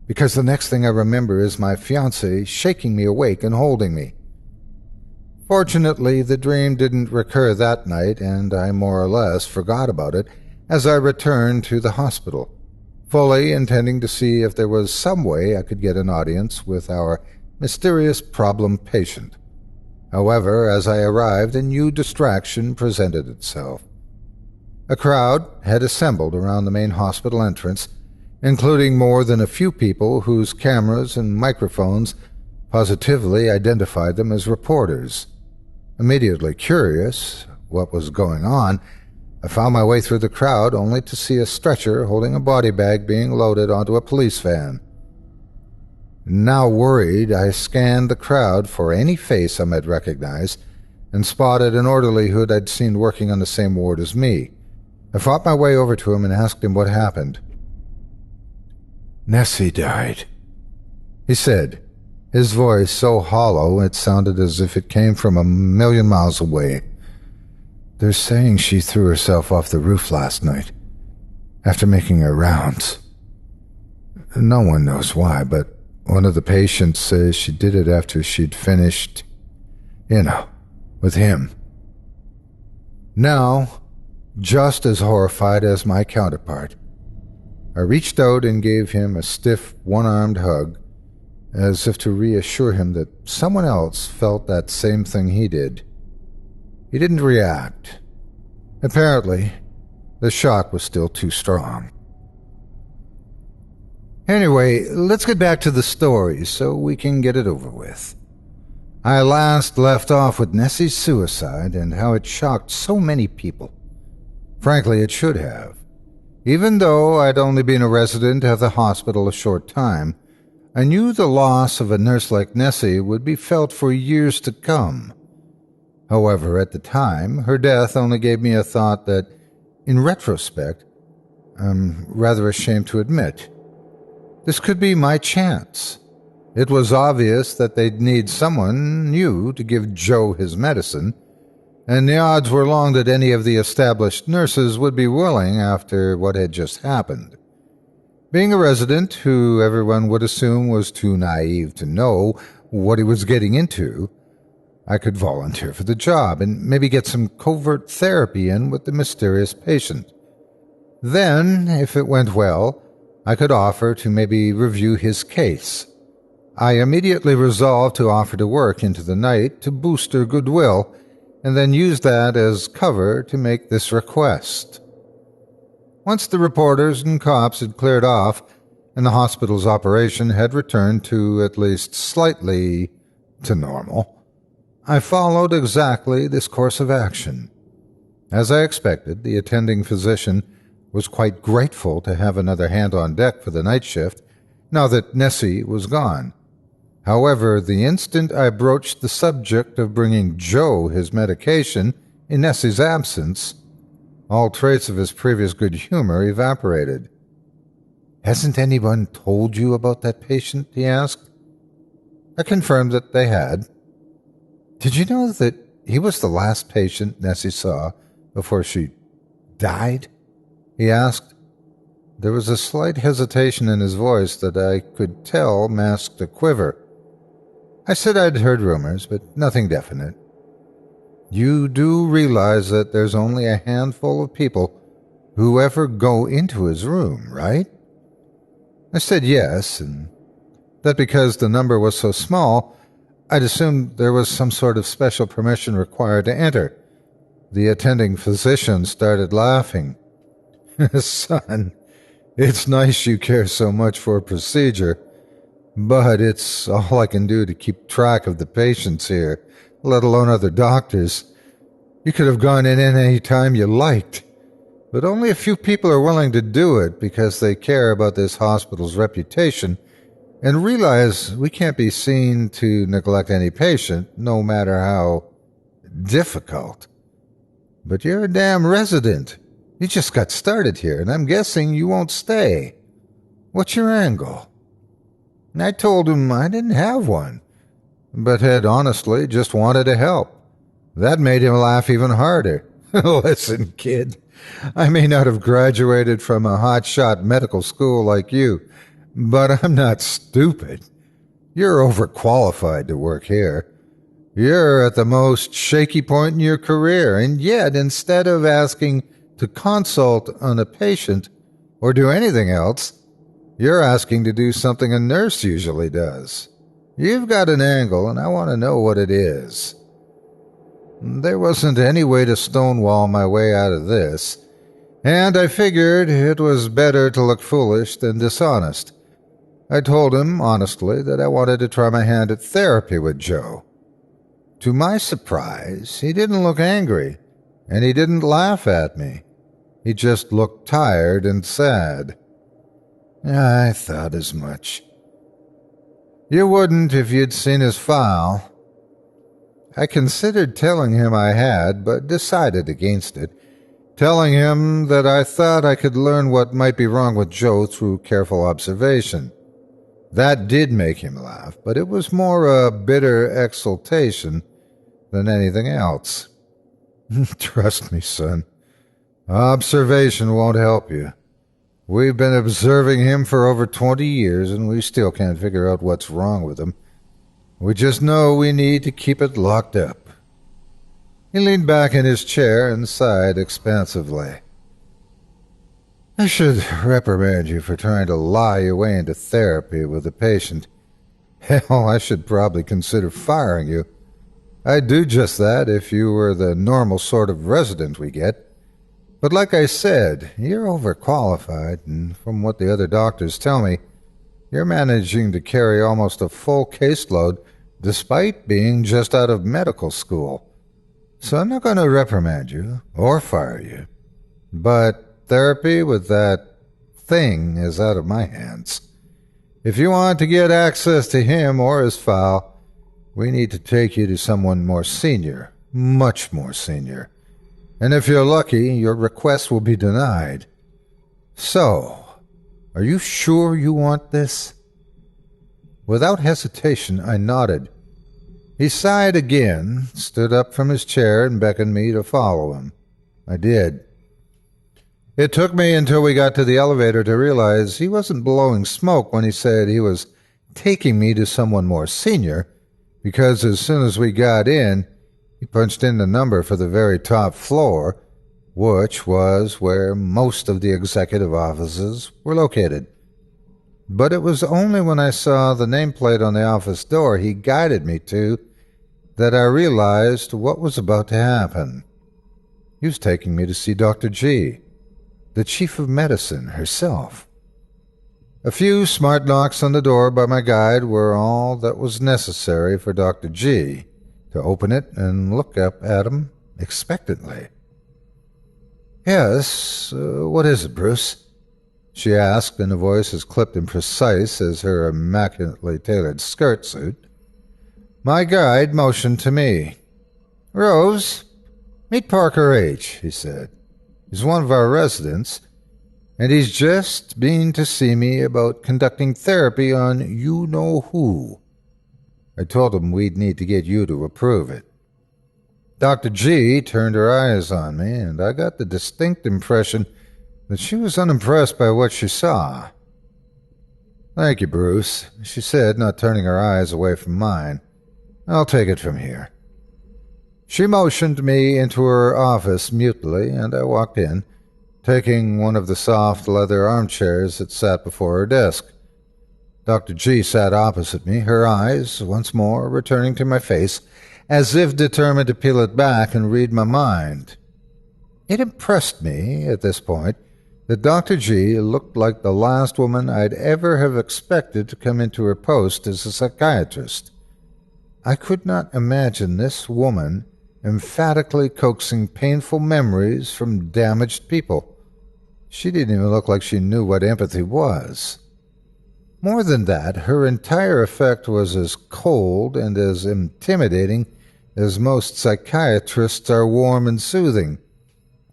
because the next thing I remember is my fiancé shaking me awake and holding me. Fortunately, the dream didn't recur that night, and I more or less forgot about it as I returned to the hospital. fully intending to see if there was some way I could get an audience with our mysterious problem patient. However, as I arrived, a new distraction presented itself. A crowd had assembled around the main hospital entrance, including more than a few people whose cameras and microphones positively identified them as reporters. Immediately curious what was going on, I found my way through the crowd only to see a stretcher holding a body bag being loaded onto a police van. Now worried, I scanned the crowd for any face I might recognize and spotted an orderly who I'd seen working on the same ward as me. I fought my way over to him and asked him what happened. "Nessie died," he said, his voice so hollow it sounded as if it came from a million miles away. "They're saying she threw herself off the roof last night, after making her rounds. No one knows why, but one of the patients says she did it after she'd finished, with him." Now, just as horrified as my counterpart, I reached out and gave him a stiff, one-armed hug, as if to reassure him that someone else felt that same thing he did. He didn't react. Apparently, the shock was still too strong. Anyway, let's get back to the story so we can get it over with. I last left off with Nessie's suicide and how it shocked so many people. Frankly, it should have. Even though I'd only been a resident of the hospital a short time, I knew the loss of a nurse like Nessie would be felt for years to come. However, at the time, her death only gave me a thought that, in retrospect, I'm rather ashamed to admit. This could be my chance. It was obvious that they'd need someone new to give Joe his medicine, and the odds were long that any of the established nurses would be willing after what had just happened. Being a resident who everyone would assume was too naive to know what he was getting into, I could volunteer for the job and maybe get some covert therapy in with the mysterious patient. Then, if it went well, I could offer to maybe review his case. I immediately resolved to offer to work into the night to boost her goodwill, and then use that as cover to make this request. Once the reporters and cops had cleared off, and the hospital's operation had returned to at least slightly to normal, I followed exactly this course of action. As I expected, the attending physician was quite grateful to have another hand on deck for the night shift, now that Nessie was gone. However, the instant I broached the subject of bringing Joe his medication in Nessie's absence, all trace of his previous good humor evaporated. "Hasn't anyone told you about that patient?" he asked. I confirmed that they had. "Did you know that he was the last patient Nessie saw before she died?" he asked. There was a slight hesitation in his voice that I could tell masked a quiver. I said I'd heard rumors, but nothing definite. "You do realize that there's only a handful of people who ever go into his room, right?" I said yes, and that because the number was so small, I'd assumed there was some sort of special permission required to enter. The attending physician started laughing. "Son, it's nice you care so much for a procedure, but it's all I can do to keep track of the patients here, let alone other doctors. You could have gone in any time you liked, but only a few people are willing to do it because they care about this hospital's reputation and realize we can't be seen to neglect any patient, no matter how difficult. But you're a damn resident. You just got started here, and I'm guessing you won't stay. What's your angle?" And I told him I didn't have one, but had honestly just wanted to help. That made him laugh even harder. "Listen, kid, I may not have graduated from a hotshot medical school like you, but I'm not stupid. You're overqualified to work here. You're at the most shaky point in your career, and yet instead of asking to consult on a patient or do anything else, You're asking to do something a nurse usually does. You've got an angle, and I want to know what it is. There wasn't any way to stonewall my way out of this, and I figured it was better to look foolish than dishonest. I told him, honestly, that I wanted to try my hand at therapy with Joe. To my surprise, he didn't look angry, and he didn't laugh at me. He just looked tired and sad. I thought as much. You wouldn't if you'd seen his file. I considered telling him I had, but decided against it, telling him that I thought I could learn what might be wrong with Joe through careful observation. That did make him laugh, but it was more a bitter exultation than anything else. Trust me, son. Observation won't help you. We've been observing him for over 20 years, and we still can't figure out what's wrong with him. We just know we need to keep it locked up. He leaned back in his chair and sighed expansively. I should reprimand you for trying to lie your way into therapy with a patient. Hell, I should probably consider firing you. I'd do just that if you were the normal sort of resident we get. But like I said, you're overqualified, and from what the other doctors tell me, you're managing to carry almost a full caseload despite being just out of medical school. So I'm not going to reprimand you or fire you. But therapy with that thing is out of my hands. If you want to get access to him or his file, we need to take you to someone more senior, much more senior. And if you're lucky, your request will be denied. So, are you sure you want this? Without hesitation, I nodded. He sighed again, stood up from his chair, and beckoned me to follow him. I did. It took me until we got to the elevator to realize he wasn't blowing smoke when he said he was taking me to someone more senior, because as soon as we got in, he punched in the number for the very top floor, which was where most of the executive offices were located. But it was only when I saw the nameplate on the office door he guided me to that I realized what was about to happen. He was taking me to see Dr. G, the chief of medicine herself. A few smart knocks on the door by my guide were all that was necessary for Dr. G to open it and look up at him expectantly. Yes, what is it, Bruce? She asked in a voice as clipped and precise as her immaculately tailored skirt suit. My guide motioned to me. Rose, meet Parker H., he said. He's one of our residents, and he's just been to see me about conducting therapy on you-know-who. I told him we'd need to get you to approve it. Dr. G turned her eyes on me, and I got the distinct impression that she was unimpressed by what she saw. Thank you, Bruce, she said, not turning her eyes away from mine. I'll take it from here. She motioned me into her office mutely, and I walked in, taking one of the soft leather armchairs that sat before her desk. Dr. G sat opposite me, her eyes, once more, returning to my face, as if determined to peel it back and read my mind. It impressed me, at this point, that Dr. G looked like the last woman I'd ever have expected to come into her post as a psychiatrist. I could not imagine this woman emphatically coaxing painful memories from damaged people. She didn't even look like she knew what empathy was. More than that, her entire effect was as cold and as intimidating as most psychiatrists are warm and soothing.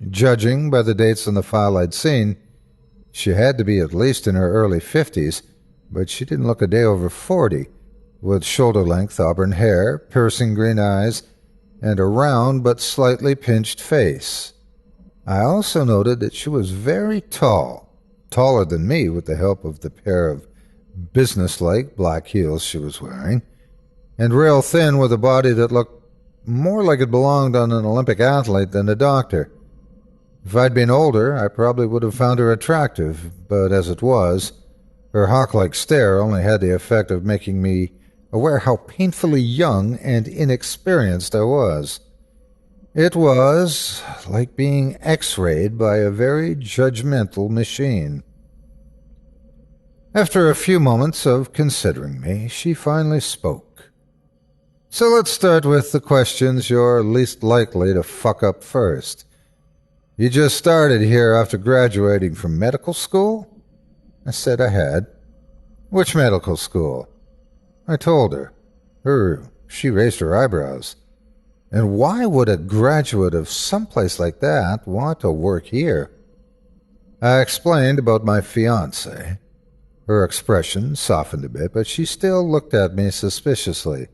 Judging by the dates on the file I'd seen, she had to be at least in her early 50s, but she didn't look a day over 40, with shoulder-length auburn hair, piercing green eyes, and a round but slightly pinched face. I also noted that she was very tall, taller than me with the help of the pair of businesslike black heels she was wearing, and rail thin with a body that looked more like it belonged on an Olympic athlete than a doctor. If I'd been older, I probably would have found her attractive, but as it was, Her hawk-like stare only had the effect of making me aware how painfully young and inexperienced I was. It was like being X-rayed by a very judgmental machine. After a few moments of considering me, she finally spoke. So let's start with the questions you're least likely to fuck up first. You just started here after graduating from medical school? I said I had. Which medical school? I told her. She raised her eyebrows. And why would a graduate of someplace like that want to work here? I explained about my fiancé. Her expression softened a bit, but she still looked at me suspiciously.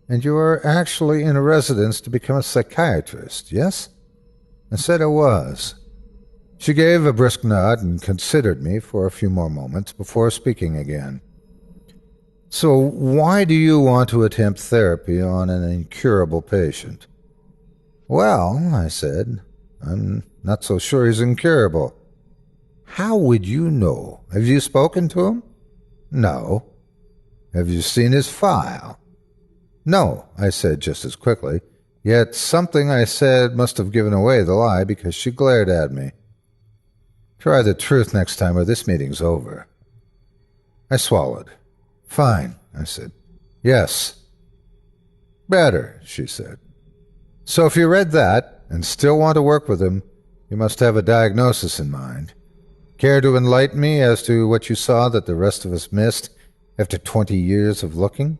And you are actually in a residence to become a psychiatrist, yes? I said I was. She gave a brisk nod and considered me for a few more moments before speaking again. So why do you want to attempt therapy on an incurable patient? Well, I said, I'm not so sure he's incurable. How would you know? Have you spoken to him? No. Have you seen his file? No, I said just as quickly, yet something I said must have given away the lie because she glared at me. Try the truth next time or this meeting's over. I swallowed. Fine, I said. Yes. Better, she said. So if you read that and still want to work with him, you must have a diagnosis in mind. Care to enlighten me as to what you saw that the rest of us missed after 20 years of looking?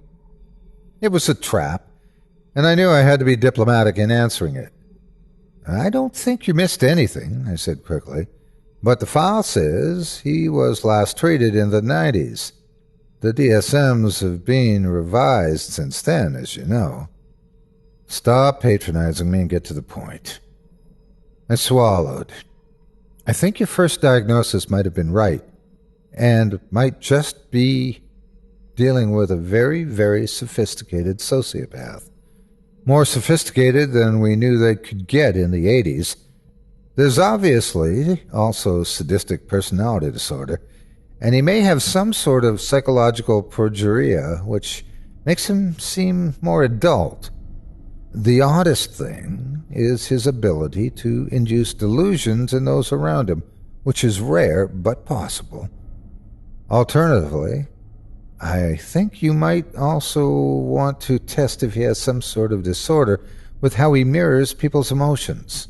It was a trap, and I knew I had to be diplomatic in answering it. I don't think you missed anything, I said quickly, but the file says he was last treated in the 90s. The DSMs have been revised since then, as you know. Stop patronizing me and get to the point. I swallowed. I think your first diagnosis might have been right, and might just be dealing with a very, very sophisticated sociopath. More sophisticated than we knew they could get in the 80s. There's obviously also sadistic personality disorder, and he may have some sort of psychological progeria, which makes him seem more adult. The oddest thing is his ability to induce delusions in those around him, which is rare but possible. Alternatively, I think you might also want to test if he has some sort of disorder with how he mirrors people's emotions.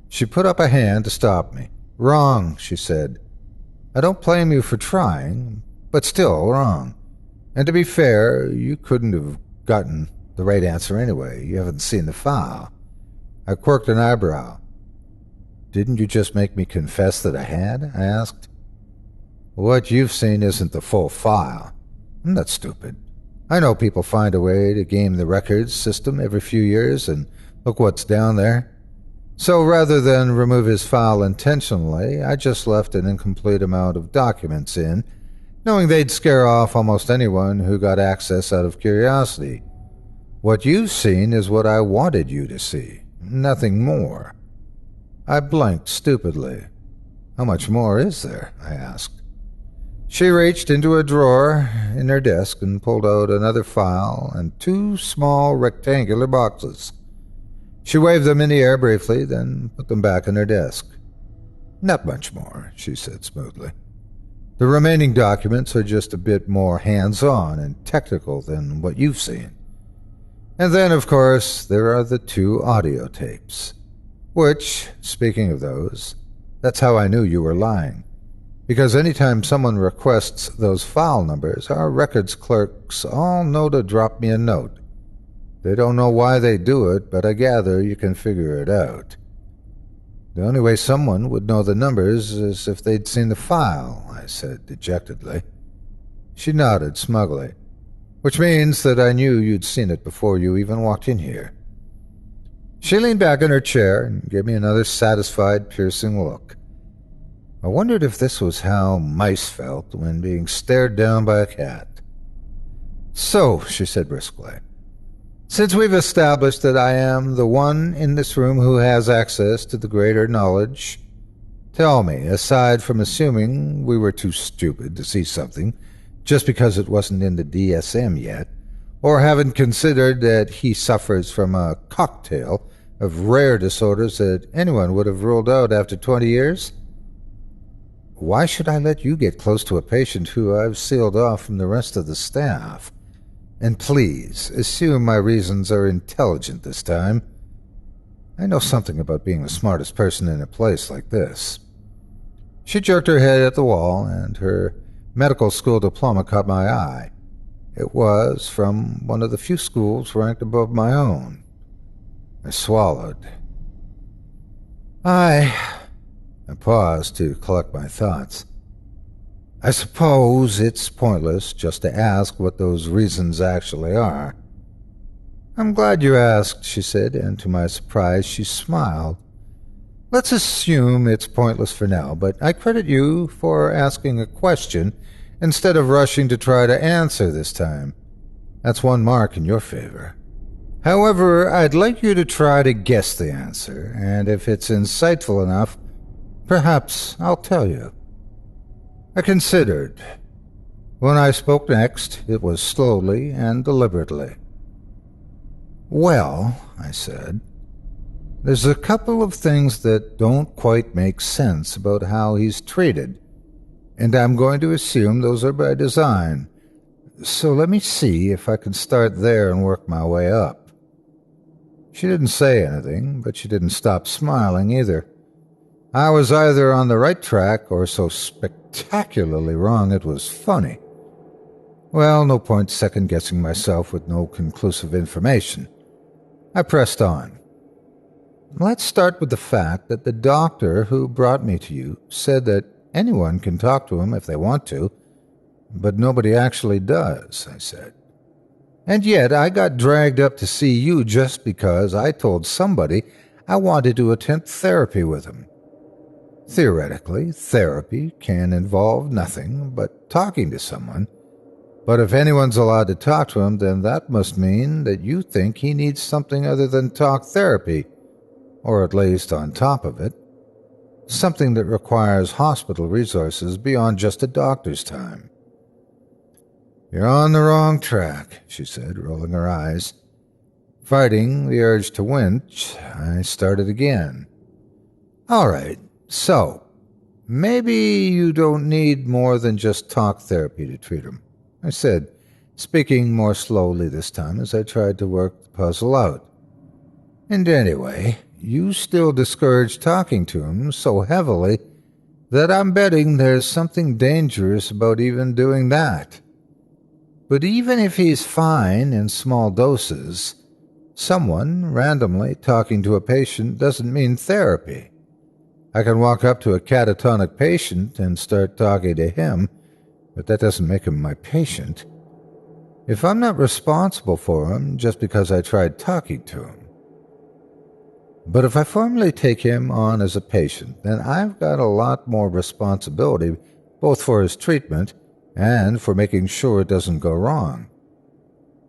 She put up a hand to stop me. Wrong, she said. I don't blame you for trying, but still wrong. And to be fair, you couldn't have gotten the right answer anyway. You haven't seen the file. I quirked an eyebrow. Didn't you just make me confess that I had? I asked. What you've seen isn't the full file. I'm not stupid. I know people find a way to game the records system every few years, and look what's down there. So rather than remove his file intentionally, I just left an incomplete amount of documents in, knowing they'd scare off almost anyone who got access out of curiosity. What you've seen is what I wanted you to see, nothing more. I blinked stupidly. How much more is there? I asked. She reached into a drawer in her desk and pulled out another file and 2 small rectangular boxes. She waved them in the air briefly, then put them back in her desk. Not much more, she said smoothly. The remaining documents are just a bit more hands-on and technical than what you've seen. And then, of course, there are the 2 audio tapes. Which, speaking of those, that's how I knew you were lying. Because anytime someone requests those file numbers, our records clerks all know to drop me a note. They don't know why they do it, but I gather you can figure it out. The only way someone would know the numbers is if they'd seen the file, I said dejectedly. She nodded smugly, which means that I knew you'd seen it before you even walked in here. She leaned back in her chair and gave me another satisfied, piercing look. I wondered if this was how mice felt when being stared down by a cat. So, she said briskly, since we've established that I am the one in this room who has access to the greater knowledge, Tell me, aside from assuming we were too stupid to see something just because it wasn't in the DSM yet, or haven't considered that he suffers from a cocktail of rare disorders that anyone would have ruled out after 20 years? Why should I let you get close to a patient who I've sealed off from the rest of the staff? And please, assume my reasons are intelligent this time. I know something about being the smartest person in a place like this. She jerked her head at the wall, and her medical school diploma caught my eye. It was from one of the few schools ranked above my own. I swallowed. I paused to collect my thoughts. I suppose it's pointless just to ask what those reasons actually are. I'm glad you asked, she said, and to my surprise she smiled. Let's assume it's pointless for now, but I credit you for asking a question instead of rushing to try to answer this time. That's one mark in your favor. However, I'd like you to try to guess the answer, and if it's insightful enough, perhaps I'll tell you. I considered. When I spoke next, it was slowly and deliberately. Well, I said, there's a couple of things that don't quite make sense about how he's treated, and I'm going to assume those are by design. So let me see if I can start there and work my way up. She didn't say anything, but she didn't stop smiling either. I was either on the right track or so spectacularly wrong it was funny. Well, no point second-guessing myself with no conclusive information. I pressed on. Let's start with the fact that the doctor who brought me to you said that anyone can talk to him if they want to, but nobody actually does, I said. And yet I got dragged up to see you just because I told somebody I wanted to attempt therapy with him. Theoretically, therapy can involve nothing but talking to someone, but if anyone's allowed to talk to him, then that must mean that you think he needs something other than talk therapy, or at least on top of it, something that requires hospital resources beyond just a doctor's time. You're on the wrong track, she said, rolling her eyes. Fighting the urge to winch, I started again. All right, so maybe you don't need more than just talk therapy to treat him, I said, speaking more slowly this time as I tried to work the puzzle out. And anyway, you still discourage talking to him so heavily that I'm betting there's something dangerous about even doing that. But even if he's fine in small doses, someone randomly talking to a patient doesn't mean therapy. I can walk up to a catatonic patient and start talking to him, but that doesn't make him my patient. If I'm not responsible for him just because I tried talking to him. But if I formally take him on as a patient, then I've got a lot more responsibility both for his treatment and for making sure it doesn't go wrong.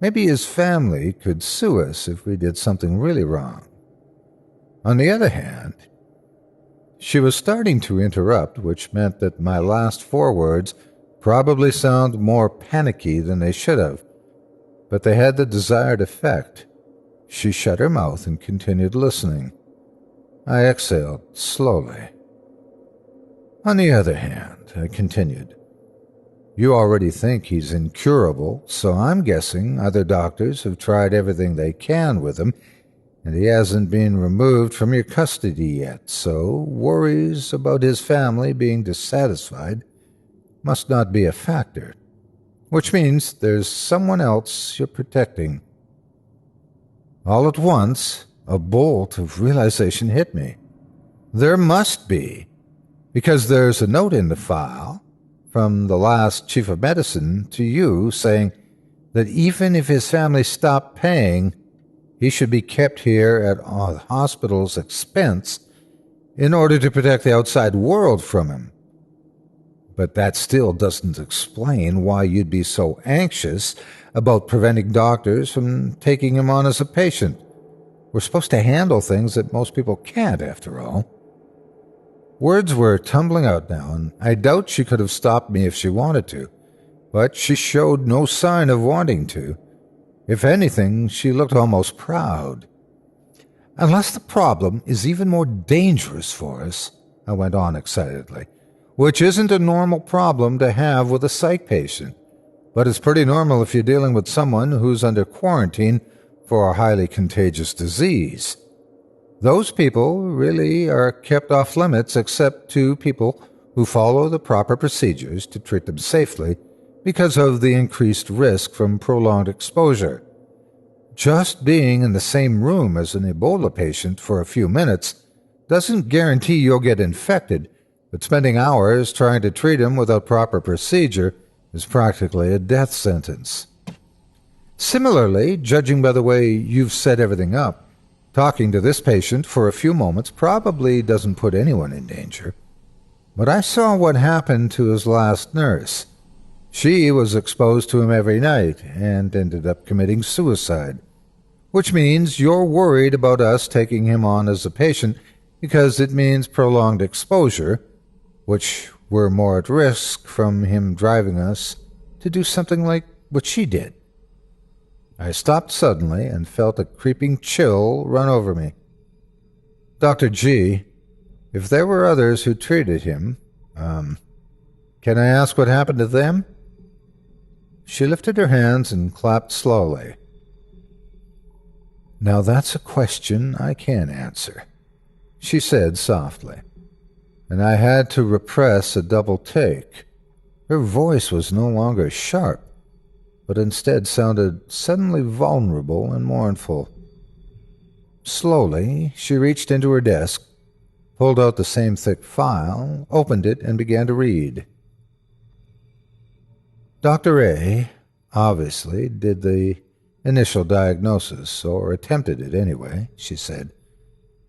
Maybe his family could sue us if we did something really wrong. On the other hand, she was starting to interrupt, which meant that my last 4 words probably sound more panicky than they should have, but they had the desired effect. She shut her mouth and continued listening. I exhaled slowly. On the other hand, I continued, you already think he's incurable, so I'm guessing other doctors have tried everything they can with him, and he hasn't been removed from your custody yet, so worries about his family being dissatisfied must not be a factor, which means there's someone else you're protecting. All at once, a bolt of realization hit me. There must be, because there's a note in the file from the last chief of medicine to you saying that even if his family stopped paying, he should be kept here at the hospital's expense in order to protect the outside world from him. But that still doesn't explain why you'd be so anxious about preventing doctors from taking him on as a patient. We're supposed to handle things that most people can't, after all. Words were tumbling out now, and I doubt she could have stopped me if she wanted to, but she showed no sign of wanting to. If anything, she looked almost proud. "Unless the problem is even more dangerous for us," I went on excitedly, "which isn't a normal problem to have with a psych patient, but it's pretty normal if you're dealing with someone who's under quarantine for a highly contagious disease. Those people really are kept off limits except to people who follow the proper procedures to treat them safely because of the increased risk from prolonged exposure. Just being in the same room as an Ebola patient for a few minutes doesn't guarantee you'll get infected, but spending hours trying to treat him without proper procedure is practically a death sentence. Similarly, judging by the way you've set everything up, talking to this patient for a few moments probably doesn't put anyone in danger. But I saw what happened to his last nurse. She was exposed to him every night and ended up committing suicide, which means you're worried about us taking him on as a patient because it means prolonged exposure, which we're more at risk from him driving us to do something like what she did." I stopped suddenly and felt a creeping chill run over me. "Dr. G, if there were others who treated him, can I ask what happened to them?" She lifted her hands and clapped slowly. "Now that's a question I can answer," she said softly, and I had to repress a double take. Her voice was no longer sharp, but instead sounded suddenly vulnerable and mournful. Slowly, she reached into her desk, pulled out the same thick file, opened it, and began to read. "Dr. A obviously did the initial diagnosis, or attempted it anyway," she said.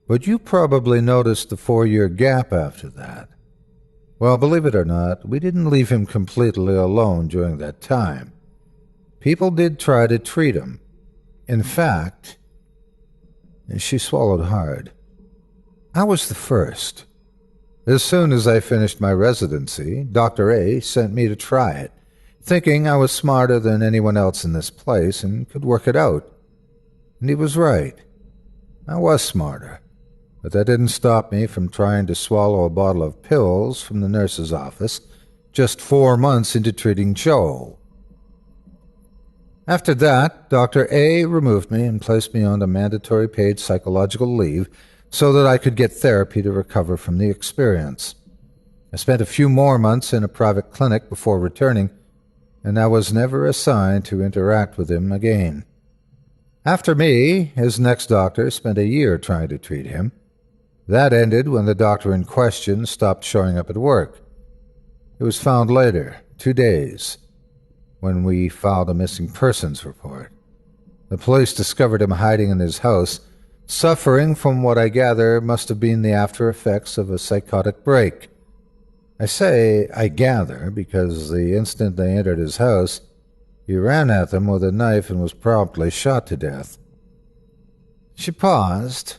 "But you probably noticed the 4-year gap after that. Well, believe it or not, we didn't leave him completely alone during that time. People did try to treat him. In fact," and she swallowed hard, "I was the first. As soon as I finished my residency, Dr. A sent me to try it, thinking I was smarter than anyone else in this place and could work it out. And he was right. I was smarter, but that didn't stop me from trying to swallow a bottle of pills from the nurse's office just 4 months into treating Joe. After that, Dr. A removed me and placed me on a mandatory paid psychological leave so that I could get therapy to recover from the experience. I spent a few more months in a private clinic before returning, and I was never assigned to interact with him again. After me, his next doctor spent a year trying to treat him. That ended when the doctor in question stopped showing up at work. It was found later, 2 days, when we filed a missing persons report. The police discovered him hiding in his house, suffering from what I gather must have been the after effects of a psychotic break. I say "I gather" because the instant they entered his house, he ran at them with a knife and was promptly shot to death. She paused,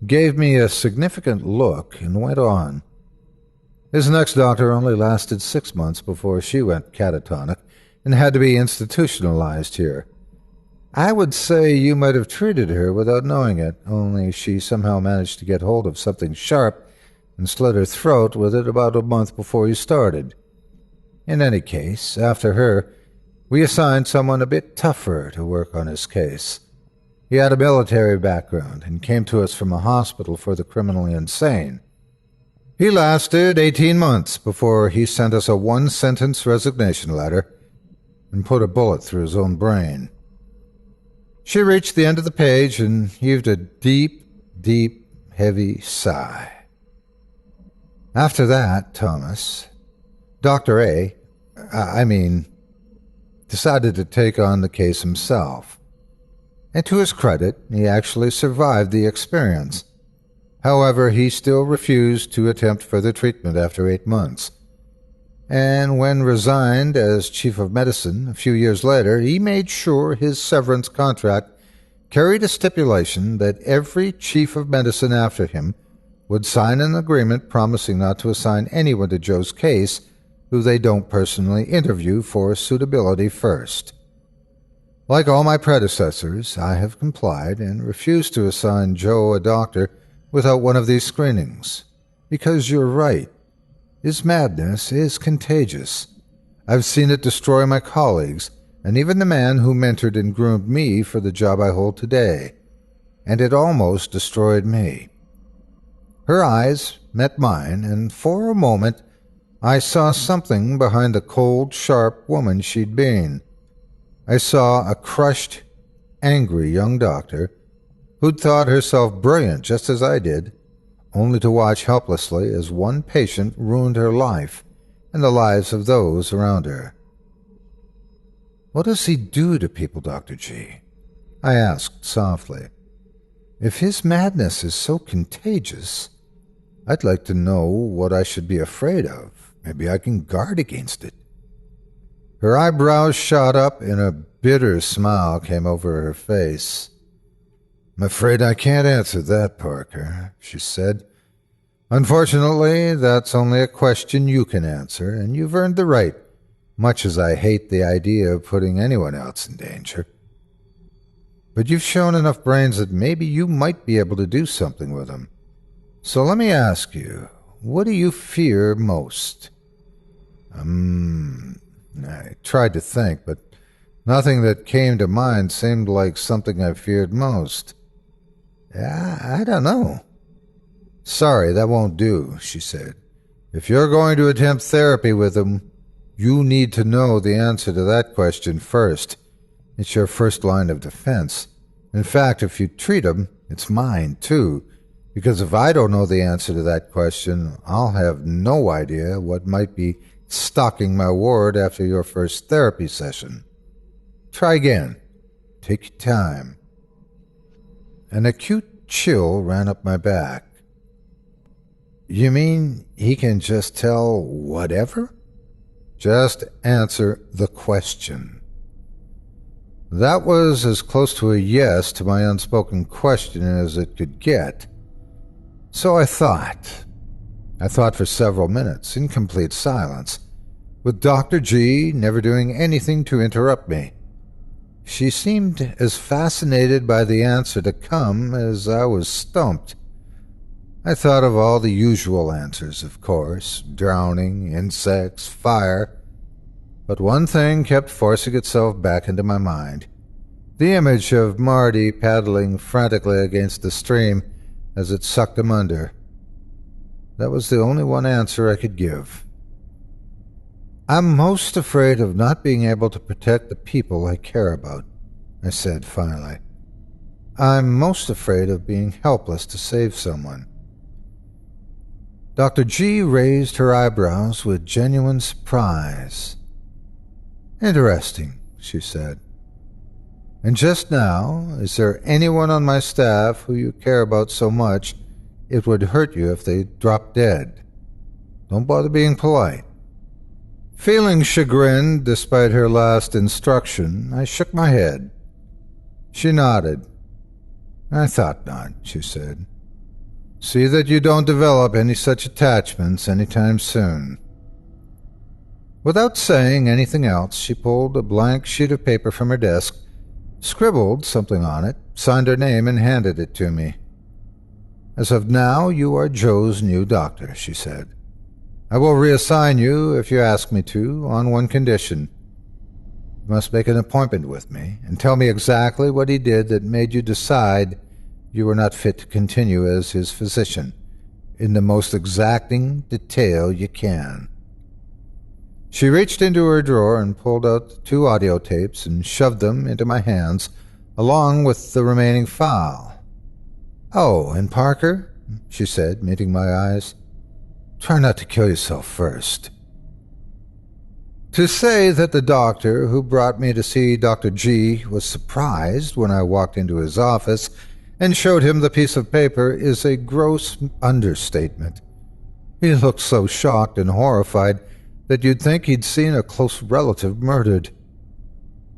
gave me a significant look, and went on. His next doctor only lasted 6 months before she went catatonic and had to be institutionalized here. I would say you might have treated her without knowing it, only she somehow managed to get hold of something sharp and slit her throat with it about a month before you started. In any case, after her, we assigned someone a bit tougher to work on his case. He had a military background and came to us from a hospital for the criminally insane. He lasted 18 months before he sent us a 1-sentence resignation letter and put a bullet through his own brain. She reached the end of the page and heaved a deep, deep, heavy sigh. After that, Thomas, Dr. A, decided to take on the case himself. And to his credit, he actually survived the experience. However, he still refused to attempt further treatment after 8 months. And when resigned as chief of medicine a few years later, he made sure his severance contract carried a stipulation that every chief of medicine after him would sign an agreement promising not to assign anyone to Joe's case who they don't personally interview for suitability first. Like all my predecessors, I have complied and refused to assign Joe a doctor without one of these screenings. Because you're right. His madness is contagious. I've seen it destroy my colleagues, and even the man who mentored and groomed me for the job I hold today. And it almost destroyed me. Her eyes met mine, and for a moment I saw something behind the cold, sharp woman she'd been. I saw a crushed, angry young doctor who'd thought herself brilliant just as I did, only to watch helplessly as one patient ruined her life and the lives of those around her. "What does he do to people, Dr. G?" I asked softly. "If his madness is so contagious, I'd like to know what I should be afraid of. Maybe I can guard against it." Her eyebrows shot up and a bitter smile came over her face. "I'm afraid I can't answer that, Parker," she said. "Unfortunately, that's only a question you can answer, and you've earned the right, much as I hate the idea of putting anyone else in danger. But you've shown enough brains that maybe you might be able to do something with them. So let me ask you, what do you fear most?" I tried to think, but nothing that came to mind seemed like something I feared most. I don't know." "Sorry, that won't do," she said. "If you're going to attempt therapy with him, you need to know the answer to that question first. It's your first line of defense. In fact, if you treat him, it's mine, too, because if I don't know the answer to that question, I'll have no idea what might be stalking my ward after your first therapy session. Try again. Take your time." An acute chill ran up my back. "You mean he can just tell whatever?" "Just answer the question." That was as close to a yes to my unspoken question as it could get. So I thought. I thought for several minutes, in complete silence, with Dr. G never doing anything to interrupt me. She seemed as fascinated by the answer to come as I was stumped. I thought of all the usual answers, of course, drowning, insects, fire, but one thing kept forcing itself back into my mind, the image of Marty paddling frantically against the stream as it sucked him under. That was the only one answer I could give. "I'm most afraid of not being able to protect the people I care about," I said finally. "I'm most afraid of being helpless to save someone." Dr. G raised her eyebrows with genuine surprise. "Interesting," she said. "And just now, is there anyone on my staff who you care about so much it would hurt you if they dropped dead? Don't bother being polite." Feeling chagrined despite her last instruction, I shook my head. She nodded. "I thought not," she said. "See that you don't develop any such attachments anytime soon." Without saying anything else, she pulled a blank sheet of paper from her desk, scribbled something on it, signed her name, and handed it to me. "As of now, you are Joe's new doctor," she said. "I will reassign you if you ask me to, on one condition. You must make an appointment with me and tell me exactly what he did that made you decide you were not fit to continue as his physician, in the most exacting detail you can." She reached into her drawer and pulled out 2 audio tapes and shoved them into my hands, along with the remaining file. "Oh, and Parker," she said, meeting my eyes, "try not to kill yourself first." To say that the doctor who brought me to see Dr. G was surprised when I walked into his office and showed him the piece of paper is a gross understatement. He looked so shocked and horrified that you'd think he'd seen a close relative murdered.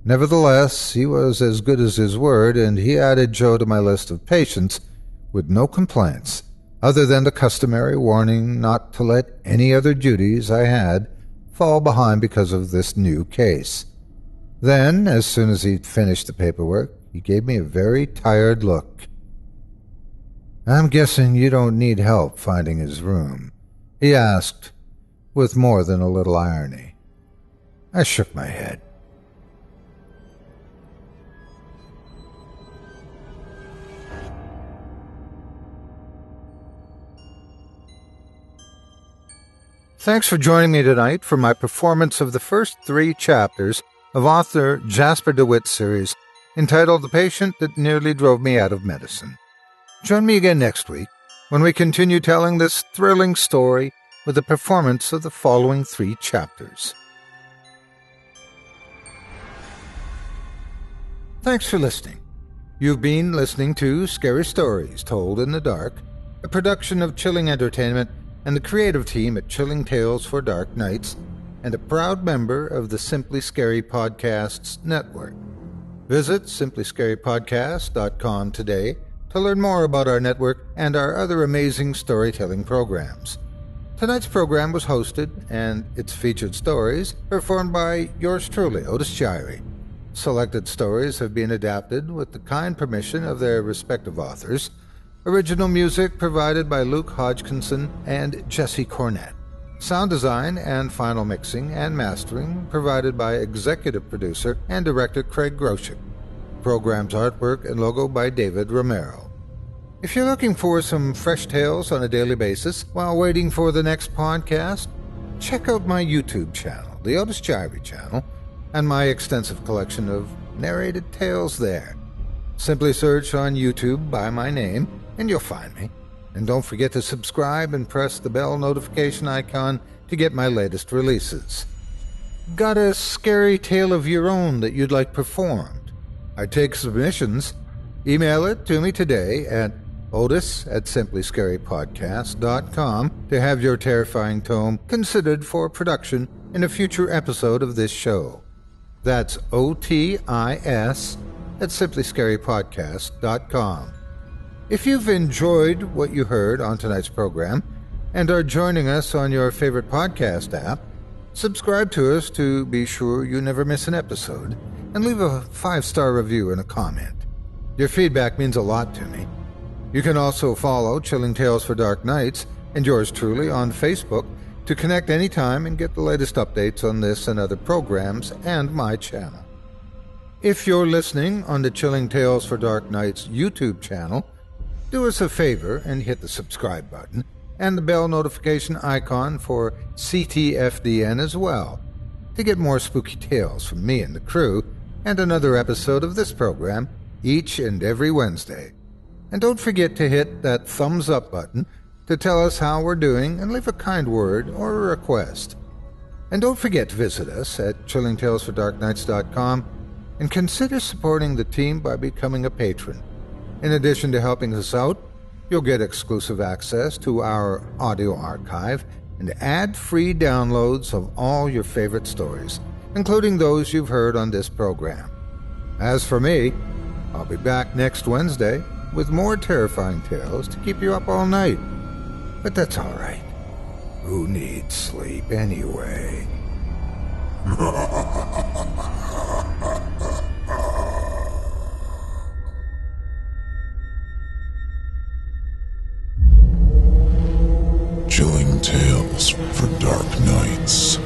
Nevertheless, he was as good as his word, and he added Joe to my list of patients with no complaints, other than the customary warning not to let any other duties I had fall behind because of this new case. Then, as soon as he'd finished the paperwork, he gave me a very tired look. "I'm guessing you don't need help finding his room?" he asked, with more than a little irony. I shook my head. Thanks for joining me tonight for my performance of the first 3 chapters of author Jasper DeWitt's series entitled The Patient That Nearly Drove Me Out of Medicine. Join me again next week when we continue telling this thrilling story with the performance of the following 3 chapters. Thanks for listening. You've been listening to Scary Stories Told in the Dark, a production of Chilling Entertainment and the creative team at Chilling Tales for Dark Nights, and a proud member of the Simply Scary Podcasts network. Visit simplyscarypodcast.com today to learn more about our network and our other amazing storytelling programs. Tonight's program was hosted, and its featured stories performed by yours truly, Otis Gyrie. Selected stories have been adapted with the kind permission of their respective authors. Original music provided by Luke Hodgkinson and Jesse Cornett. Sound design and final mixing and mastering provided by executive producer and director Craig Groshek. Program's artwork and logo by David Romero. If you're looking for some fresh tales on a daily basis while waiting for the next podcast, check out my YouTube channel, the Otis Gyrie channel, and my extensive collection of narrated tales there. Simply search on YouTube by my name, and you'll find me. And don't forget to subscribe and press the bell notification icon to get my latest releases. Got a scary tale of your own that you'd like performed? I take submissions. Email it to me today at otis@simplyscarypodcast.com to have your terrifying tome considered for production in a future episode of this show. That's otis@simplyscarypodcast.com. If you've enjoyed what you heard on tonight's program and are joining us on your favorite podcast app, subscribe to us to be sure you never miss an episode, and leave a 5-star review and a comment. Your feedback means a lot to me. You can also follow Chilling Tales for Dark Nights and yours truly on Facebook to connect anytime and get the latest updates on this and other programs and my channel. If you're listening on the Chilling Tales for Dark Nights YouTube channel, do us a favor and hit the subscribe button and the bell notification icon for CTFDN as well to get more spooky tales from me and the crew and another episode of this program each and every Wednesday. And don't forget to hit that thumbs up button to tell us how we're doing and leave a kind word or a request. And don't forget to visit us at chillingtalesfordarknights.com and consider supporting the team by becoming a patron. In addition to helping us out, you'll get exclusive access to our audio archive and ad-free downloads of all your favorite stories, including those you've heard on this program. As for me, I'll be back next Wednesday with more terrifying tales to keep you up all night. But that's all right. Who needs sleep anyway? Chilling Tales for Dark Nights.